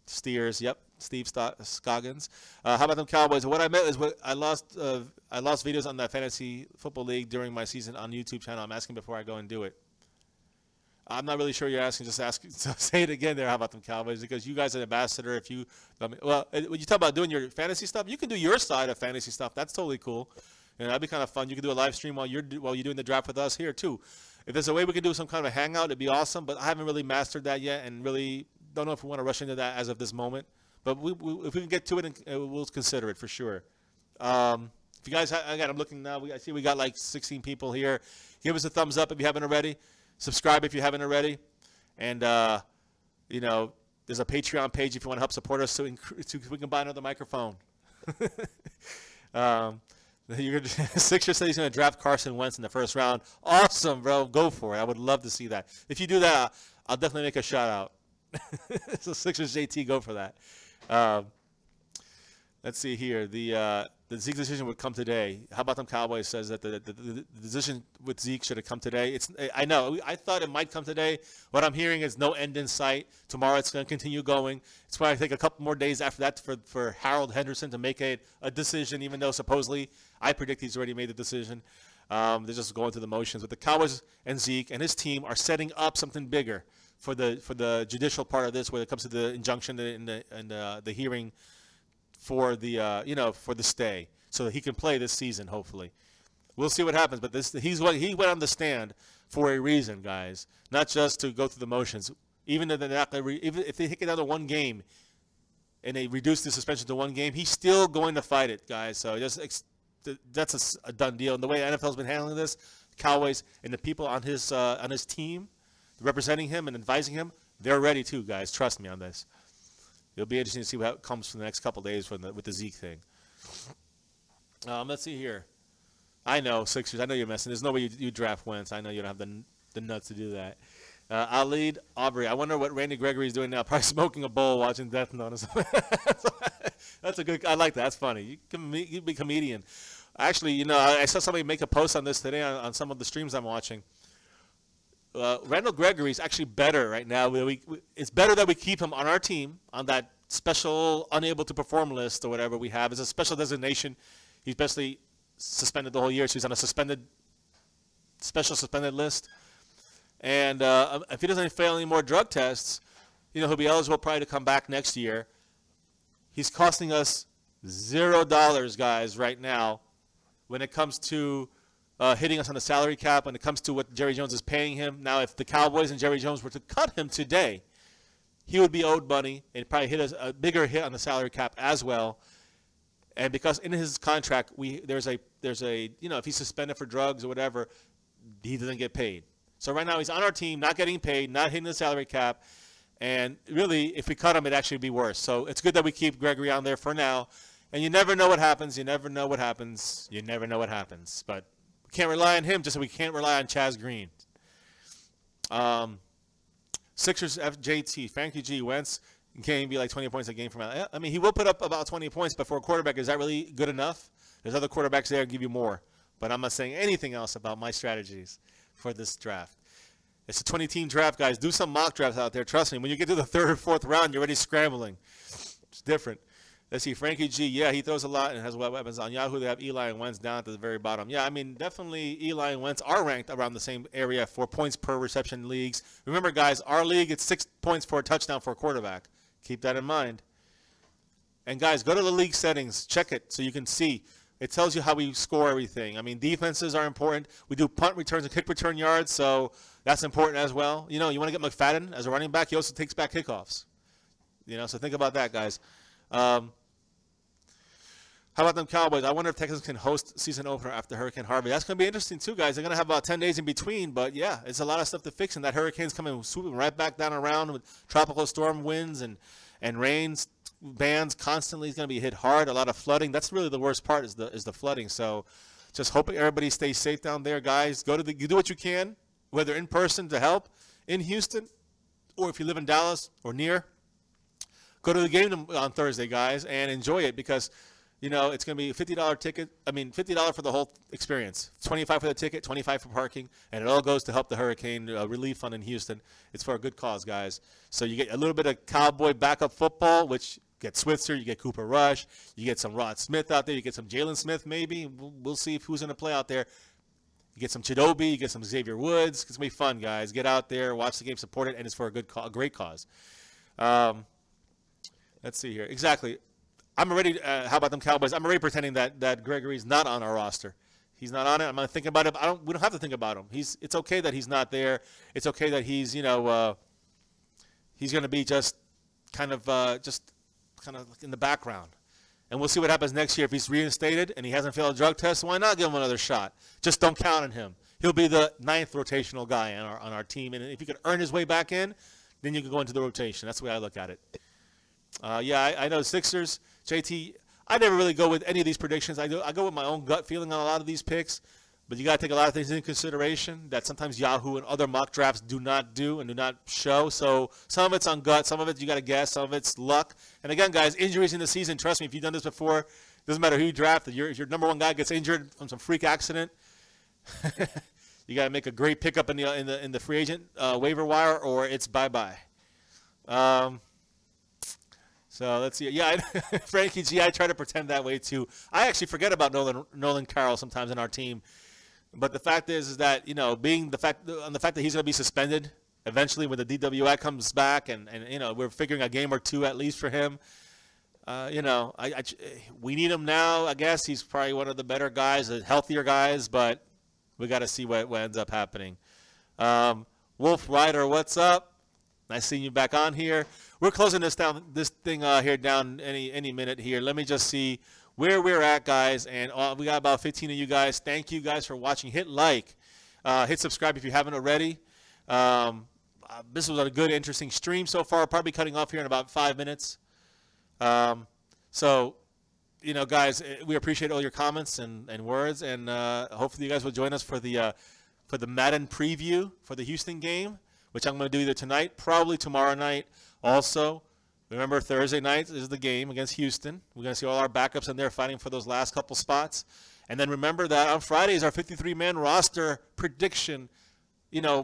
Steers, yep. Steve Scoggins. How about them Cowboys? What I meant is I lost videos on that Fantasy Football League during my season on YouTube channel. I'm asking before I go and do it. I'm not really sure you're asking. Just ask. So say it again there. How about them Cowboys? Because you guys are an ambassador. When you talk about doing your fantasy stuff, you can do your side of fantasy stuff. That's totally cool. And that'd be kind of fun. You can do a live stream while you're doing the draft with us here too. If there's a way we can do some kind of a hangout, it'd be awesome. But I haven't really mastered that yet, and really don't know if we want to rush into that as of this moment. But if we can get to it, we'll consider it for sure. If you guys, again, I'm looking now. I see we got like 16 people here. Give us a thumbs up if you haven't already. Subscribe if you haven't already. And, you know, there's a Patreon page if you want to help support us so we can buy another microphone. Sixer said he's going to draft Carson Wentz in the first round. Awesome, bro. Go for it. I would love to see that. If you do that, I'll definitely make a shout out. So Sixers JT, go for that. Let's see here. The Zeke decision would come today. How about them Cowboys says that the decision with Zeke should have come today. I know. I thought it might come today. What I'm hearing is no end in sight. Tomorrow it's going to continue going. It's probably take a couple more days after that for Harold Henderson to make a decision, even though supposedly I predict he's already made the decision. They're just going through the motions. But the Cowboys and Zeke and his team are setting up something bigger for the judicial part of this, when it comes to the injunction and the hearing for the for the stay, so that he can play this season. Hopefully, we'll see what happens. But he went on the stand for a reason, guys, not just to go through the motions. Even if they take another one game and they reduce the suspension to one game, he's still going to fight it, guys. So that's a done deal. And the way NFL's been handling this, Cowboys and the people on his team representing him and advising him, they're ready too, guys. Trust me on this. It'll be interesting to see what comes from the next couple of days with the Zeke thing. Let's see here. I know, Sixers. I know you're messing. There's no way you draft Wentz. I know you don't have the nuts to do that. I'll lead Aubrey. I wonder what Randy Gregory's doing now. Probably smoking a bowl, watching Death Note. That's a good. I like that. That's funny. You can be a comedian. Actually, I saw somebody make a post on this today on some of the streams I'm watching. Randall Gregory's actually better right now. It's better that we keep him on our team on that special unable to perform list or whatever we have. It's a special designation. He's basically suspended the whole year, so he's on a special suspended list. And if he doesn't fail any more drug tests, he'll be eligible probably to come back next year. He's costing us $0, guys, right now when it comes to hitting us on the salary cap, when it comes to what Jerry Jones is paying him. Now, if the Cowboys and Jerry Jones were to cut him today, he would be owed money and probably hit us a bigger hit on the salary cap as well. And because in his contract, there's a if he's suspended for drugs or whatever, he doesn't get paid. So right now he's on our team, not getting paid, not hitting the salary cap. And really, if we cut him, it'd actually be worse. So it's good that we keep Gregory on there for now. And you never know what happens. You never know what happens. You never know what happens. But we can't rely on him just as we can't rely on Chaz Green. Sixers FJT, Frankie G. Wentz can be like 20 points a game from out. I mean, he will put up about 20 points, but for a quarterback, is that really good enough? There's other quarterbacks there that give you more. But I'm not saying anything else about my strategies for this draft. It's a 20-team draft, guys. Do some mock drafts out there. Trust me, when you get to the third or fourth round, you're already scrambling. It's different. Let's see, Frankie G. Yeah, he throws a lot and has weapons. On Yahoo, they have Eli and Wentz down at the very bottom. Yeah, I mean, definitely Eli and Wentz are ranked around the same area for points per reception leagues. Remember, guys, our league, it's 6 points for a touchdown for a quarterback. Keep that in mind. And, guys, go to the league settings. Check it so you can see. It tells you how we score everything. I mean, defenses are important. We do punt returns and kick return yards, so that's important as well. You want to get McFadden as a running back. He also takes back kickoffs. So think about that, guys. How about them Cowboys? I wonder if Texans can host season opener after Hurricane Harvey. That's going to be interesting, too, guys. They're going to have about 10 days in between. But, yeah, it's a lot of stuff to fix. And that hurricane's coming swooping right back down around with tropical storm winds and rains. Bands constantly is going to be hit hard. A lot of flooding. That's really the worst part is the flooding. So just hoping everybody stays safe down there, guys. You do what you can, whether in person to help in Houston or if you live in Dallas or near. Go to the game on Thursday, guys, and enjoy it because – it's going to be a $50 ticket. I mean, $50 for the whole experience. $25 for the ticket, $25 for parking, and it all goes to help the hurricane relief fund in Houston. It's for a good cause, guys. So you get a little bit of Cowboy backup football, which you get Switzer, you get Cooper Rush, you get some Rod Smith out there, you get some Jalen Smith maybe. We'll see who's going to play out there. You get some Chidobe, you get some Xavier Woods. It's going to be fun, guys. Get out there, watch the game, support it, and it's for a great cause. Let's see here. Exactly. I'm already, how about them Cowboys? I'm already pretending that Gregory's not on our roster. He's not on it. I'm not thinking about it. We don't have to think about him. It's okay that he's not there. It's okay that he's he's going to be just kind of in the background. And we'll see what happens next year. If he's reinstated and he hasn't failed a drug test, why not give him another shot? Just don't count on him. He'll be the 9th rotational guy on our team. And if he could earn his way back in, then you can go into the rotation. That's the way I look at it. I know Sixers, JT, I never really go with any of these predictions. I go with my own gut feeling on a lot of these picks. But you got to take a lot of things into consideration that sometimes Yahoo and other mock drafts do not do and do not show. So some of it's on gut, some of it you got to guess, some of it's luck. And again, guys, injuries in the season, trust me, if you've done this before, doesn't matter who you draft. If your number one guy gets injured from some freak accident, you got to make a great pickup in the free agent waiver wire, or it's bye-bye. So let's see. Yeah, Frankie G, I try to pretend that way too. I actually forget about Nolan Carroll sometimes in our team. But the fact is that, being the fact that he's going to be suspended eventually when the DWI comes back, and we're figuring a game or two at least for him. We need him now. I guess he's probably one of the better guys, the healthier guys, but we got to see what ends up happening. Wolf Rider, what's up? Nice seeing you back on here. We're closing this thing here down any minute here. Let me just see where we're at, guys, and we got about 15 of you guys. Thank you guys for watching. Hit like, hit subscribe if you haven't already. This was a good, interesting stream so far. Probably cutting off here in about 5 minutes. So, guys, we appreciate all your comments and words, and hopefully you guys will join us for the Madden preview for the Houston game, which I'm going to do either tonight, probably tomorrow night. Also, remember, Thursday night is the game against Houston. We're going to see all our backups in there fighting for those last couple spots. And then remember that on Friday is our 53-man roster prediction,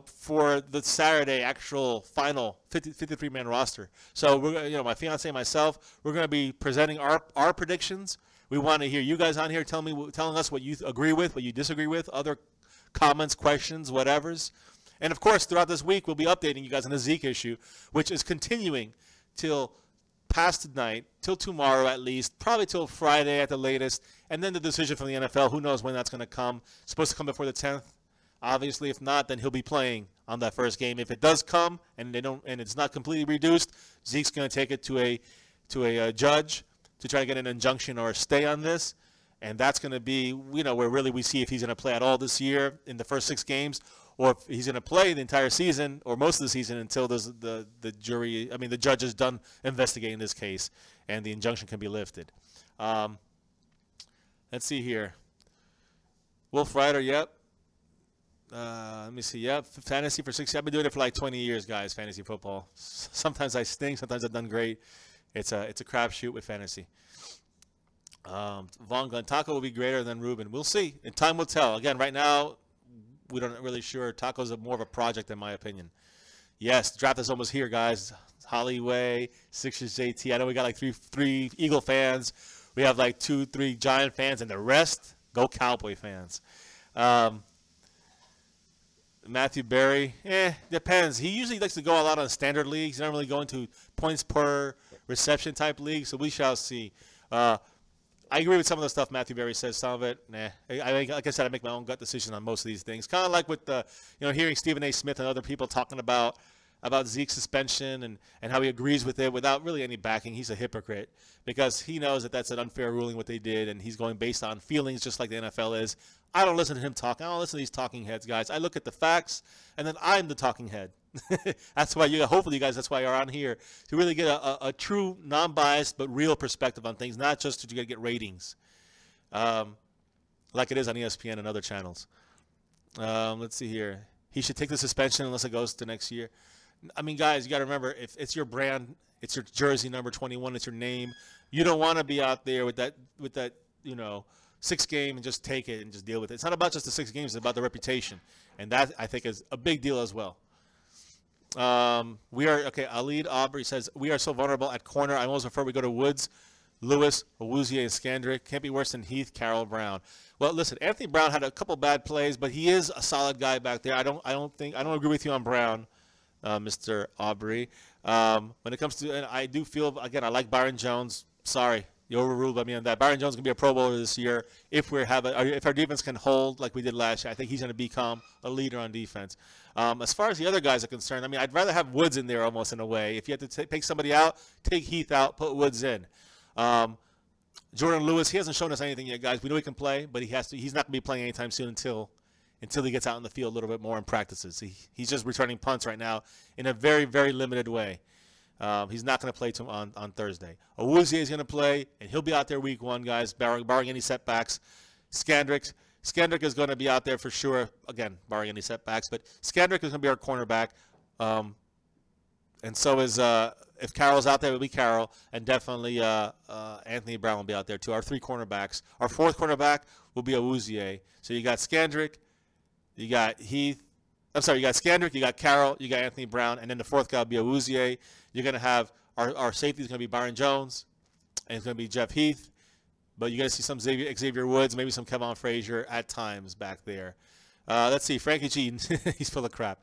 for the Saturday actual final 53-man roster. So, we're, my fiance and myself, we're going to be presenting our predictions. We want to hear you guys on here telling us what you agree with, what you disagree with, other comments, questions, whatevers. And, of course, throughout this week, we'll be updating you guys on the Zeke issue, which is continuing till past tonight, till tomorrow at least, probably till Friday at the latest, and then the decision from the NFL. Who knows when that's going to come? It's supposed to come before the 10th. Obviously, if not, then he'll be playing on that first game. If it does come and it's not completely reduced, Zeke's going to take it to a judge to try to get an injunction or a stay on this. And that's going to be, where really we see if he's going to play at all this year in the first 6 games, or if he's going to play the entire season or most of the season until the judge is done investigating this case and the injunction can be lifted. Let's see here. Wolf Rider, yep. Let me see. Yep, fantasy for 6. I've been doing it for like 20 years, guys. Fantasy football. Sometimes I stink. Sometimes I've done great. It's a crapshoot with fantasy. Von Glenn, Taco will be greater than Ruben. We'll see. And time will tell. Again, right now, we don't really sure. Taco's more of a project, in my opinion. Yes, the draft is almost here, guys. Hollyway, Sixers JT. I know we got like three Eagle fans. We have like 2-3 Giant fans, and the rest go Cowboy fans. Matthew Berry, depends. He usually likes to go a lot on standard leagues. He doesn't really go into points per reception type leagues, so we shall see. I agree with some of the stuff Matthew Berry says. Some of it, nah. Like I said, I make my own gut decision on most of these things. Kind of like with hearing Stephen A. Smith and other people talking about Zeke's suspension and how he agrees with it without really any backing. He's a hypocrite because he knows that that's an unfair ruling what they did, and he's going based on feelings just like the NFL is. I don't listen to him talk. I don't listen to these talking heads, guys. I look at the facts, and then I'm the talking head. That's why hopefully you guys, that's why you're on here, to really get a true, non-biased, but real perspective on things, not just to get ratings, like it is on ESPN and other channels. Let's see here. He should take the suspension unless it goes to next year. I mean, guys, you got to remember, if it's your brand, it's your jersey number 21, it's your name. You don't want to be out there with that 6 game and just take it and just deal with it. It's not about just the 6 games, it's about the reputation. And that, I think, is a big deal as well. Alid Aubrey says, we are so vulnerable at corner. I almost prefer we go to Woods, Lewis, Awuzie, and Skandrick. Can't be worse than Heath, Carroll, Brown. Well, listen, Anthony Brown had a couple bad plays, but he is a solid guy back there. I don't agree with you on Brown, Mr. Aubrey. When it comes to, and I do feel, again, I like Byron Jones. Sorry, You overruled me on that. Byron Jones is going to be a Pro Bowler this year if if our defense can hold like we did last year. I think he's going to become a leader on defense. As far as the other guys are concerned, I mean, I'd rather have Woods in there almost in a way. If you have to take somebody out, take Heath out, put Woods in. Jordan Lewis, he hasn't shown us anything yet, guys. We know he can play, but he's not going to be playing anytime soon until he gets out in the field a little bit more and practices. He's just returning punts right now in a very, very limited way. He's not going to play on Thursday. Awuzie is going to play, and he'll be out there week 1, guys, barring any setbacks. Skandrick is going to be out there for sure, again, barring any setbacks. But Skandrick is going to be our cornerback. And so is, if Carroll's out there, it'll be Carroll. And definitely Anthony Brown will be out there too. Our 3 cornerbacks. Our 4th cornerback will be Awuzie. So you got Skandrick, you got Heath. I'm sorry, you got Skandrick, you got Carroll, you got Anthony Brown, and then the 4th guy will be Awuzie. You're going to have our safety is going to be Byron Jones, and it's going to be Jeff Heath. But you're going to see some Xavier Woods, maybe some Kevon Frazier at times back there. Let's see, Frankie G, he's full of crap.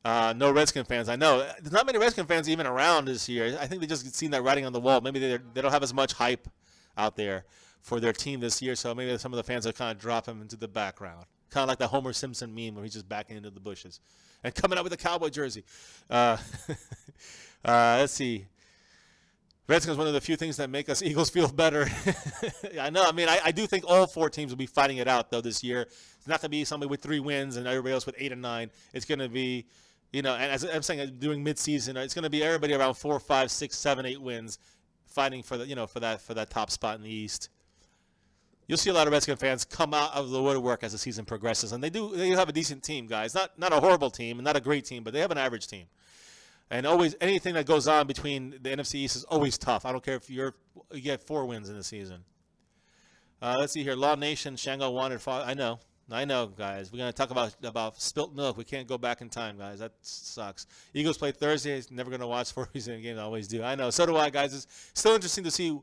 No Redskin fans. I know. There's not many Redskin fans even around this year. I think they just seen that writing on the wall. Maybe they don't have as much hype out there for their team this year, so maybe some of the fans will kind of drop him into the background. Kind of like the Homer Simpson meme where he's just backing into the bushes. And coming out with a Cowboy jersey. Let's see. Redskins is one of the few things that make us Eagles feel better. I know. I mean, I do think all 4 teams will be fighting it out, though, this year. It's not going to be somebody with 3 wins and everybody else with 8 and 9. It's going to be, and as I'm saying, doing midseason, it's going to be everybody around 4, 5, 6, 7, 8 wins fighting for that top spot in the East. You'll see a lot of Redskin fans come out of the woodwork as the season progresses, and they have a decent team, guys. Not a horrible team and not a great team, but they have an average team. And always anything that goes on between the NFC East is always tough. I don't care if you get 4 wins in the season. Let's see here. Law Nation, Shango 1 and 5. I know, guys. We're going to talk about spilt milk. We can't go back in time, guys. That sucks. Eagles play Thursday. Never going to watch 4 reason games. I always do. I know. So do I, guys. It's still interesting to see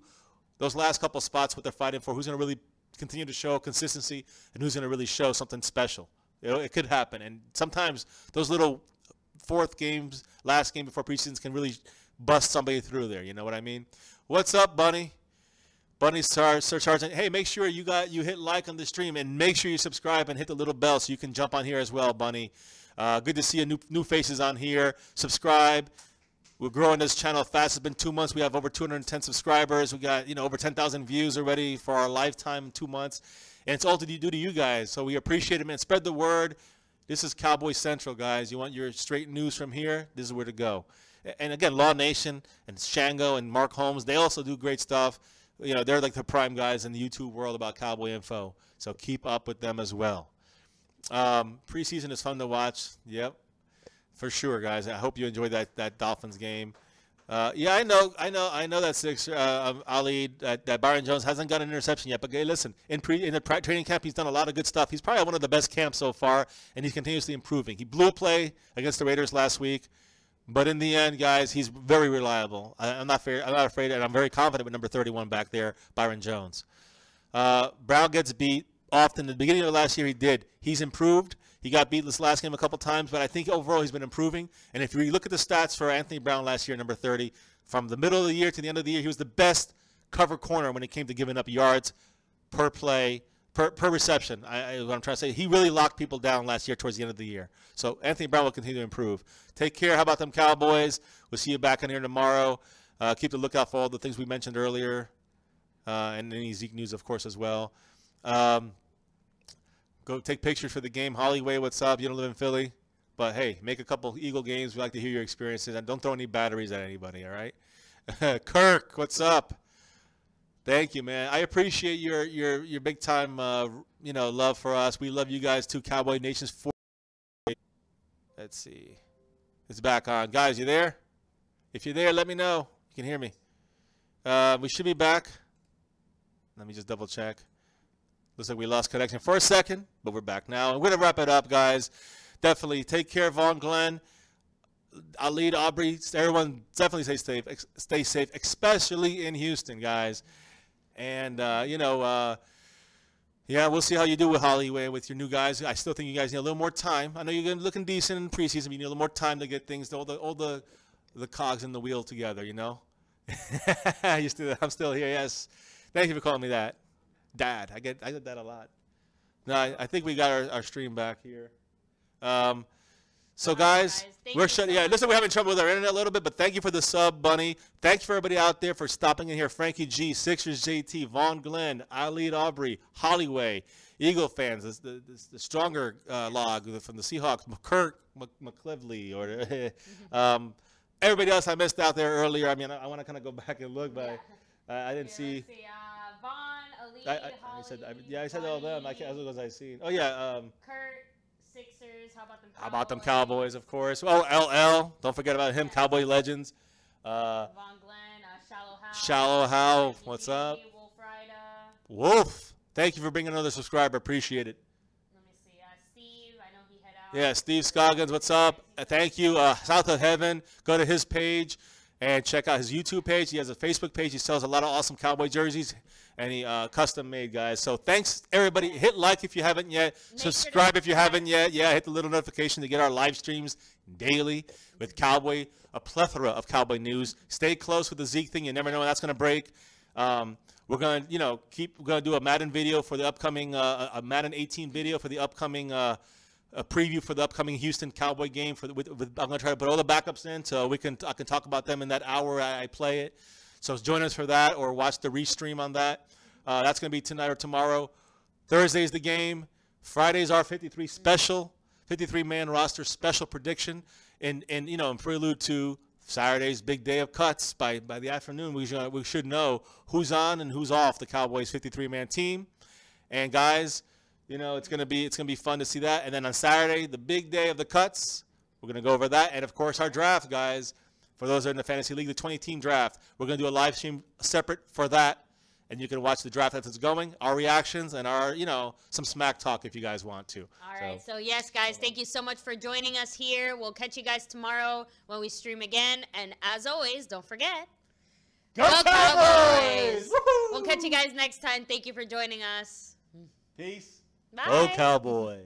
those last couple spots, what they're fighting for, who's going to really continue to show consistency, and who's going to really show something special. It could happen. And sometimes those little 4th games, last game before preseason, can really bust somebody through there. You know what I mean? What's up, Bunny? Bunny's Sergeant. Hey, make sure you hit like on the stream, and make sure you subscribe and hit the little bell so you can jump on here as well, Bunny. Good to see you new faces on here. Subscribe. We're growing this channel fast. It's been 2 months. We have over 210 subscribers. We got over 10,000 views already for our lifetime, 2 months. And it's all to do to you guys. So we appreciate it, man. Spread the word. This is Cowboy Central, guys. You want your straight news from here? This is where to go. And again, Law Nation and Shango and Mark Holmes, they also do great stuff. They're like the prime guys in the YouTube world about Cowboy info. So keep up with them as well. Preseason is fun to watch. Yep. For sure, guys. I hope you enjoyed that Dolphins game. Yeah, I know that Ali, that Byron Jones hasn't got an interception yet. But hey, listen, in the training camp, he's done a lot of good stuff. He's probably one of the best camps so far, and he's continuously improving. He blew a play against the Raiders last week, but in the end, guys, he's very reliable. I'm not afraid, and I'm very confident with number 31 back there, Byron Jones. Brown gets beat often. At the beginning of last year, he did. He's improved. He got beat this last game a couple times, but I think overall he's been improving. And if you look at the stats for Anthony Brown last year, number 30, from the middle of the year to the end of the year, he was the best cover corner when it came to giving up yards per play, per reception. What I'm trying to say, he really locked people down last year towards the end of the year. So Anthony Brown will continue to improve. Take care. How about them Cowboys? We'll see you back in here tomorrow. Keep the lookout for all the things we mentioned earlier, and any Zeke news, of course, as well. Go take pictures for the game. Hollyway, what's up? You don't live in Philly. But, hey, make a couple Eagle games. We like to hear your experiences. And don't throw any batteries at anybody, all right? Kirk, what's up? Thank you, man. I appreciate your big-time, love for us. We love you guys, too. Cowboy Nation's 4. Let's see. It's back on. Guys, you there? If you're there, let me know. You can hear me. We should be back. Let me just double-check. Looks like we lost connection for a second, but we're back now. And we're going to wrap it up, guys. Definitely take care, Vaughn Glenn, Ali, Aubrey, everyone. Definitely stay safe, especially in Houston, guys. And, yeah, we'll see how you do with Hollyway, with your new guys. I still think you guys need a little more time. I know you're looking decent in preseason, but you need a little more time to get things, all the cogs in the wheel together, I'm still here, yes. Thank you for calling me that. Dad. I get that a lot. No, I think we got our stream back here. So guys, we're shutting. Yeah, listen, we're having trouble with our internet a little bit, but thank you for the sub, Bunny. Thank you for everybody out there for stopping in here. Frankie G, Sixers JT, Vaughn Glenn, Eileen Aubrey, Hollyway, Eagle fans, the stronger log from the Seahawks, Kurt McClevely, or everybody else I missed out there earlier. I mean, I want to kind of go back and look, but I didn't see. Let's see. Vaughn, Elite, Holly. I said all of them. As well as I seen. Oh yeah. Kurt. Sixers, how about them Cowboys? How about them Cowboys, of course. Well, LL, don't forget about him, Cowboy Legends. Von Glenn, Shallow Hal. Shallow Hal, what's up? Wolf Rider. Wolf, thank you for bringing another subscriber, appreciate it. Let me see, Steve, I know he head out. Yeah, Steve Scoggins, what's up? Thank you. South of Heaven, go to his page and check out his YouTube page. He has a Facebook page. He sells a lot of awesome Cowboy jerseys. And he custom made, guys. So thanks, everybody. Hit like if you haven't yet. Subscribe if you haven't yet. Yeah, hit the little notification to get our live streams daily with Cowboy, a plethora of Cowboy news. Stay close with the Zeke thing. You never know when that's going to break. We're going to, we're going to do a Madden video for the upcoming, a Madden 18 video for the upcoming, a preview for the upcoming Houston Cowboy game. I'm going to try to put all the backups in so I can talk about them in that hour I play it. So join us for that or watch the restream on that. That's going to be tonight or tomorrow. Thursday's the game. Friday's our 53 special, 53-man roster special prediction. And in prelude to Saturday's big day of cuts, by the afternoon, we should know who's on and who's off the Cowboys 53-man team. And guys, it's going to be fun to see that. And then on Saturday, the big day of the cuts, we're going to go over that. And of course, our draft, guys. For those that are in the Fantasy League, the 20-team draft. We're going to do a live stream separate for that, and you can watch the draft as it's going, our reactions, and our, some smack talk if you guys want to. All right. So yes, guys, thank you so much for joining us here. We'll catch you guys tomorrow when we stream again. And as always, don't forget, Go Cowboys! We'll catch you guys next time. Thank you for joining us. Peace. Bye. Go Cowboys.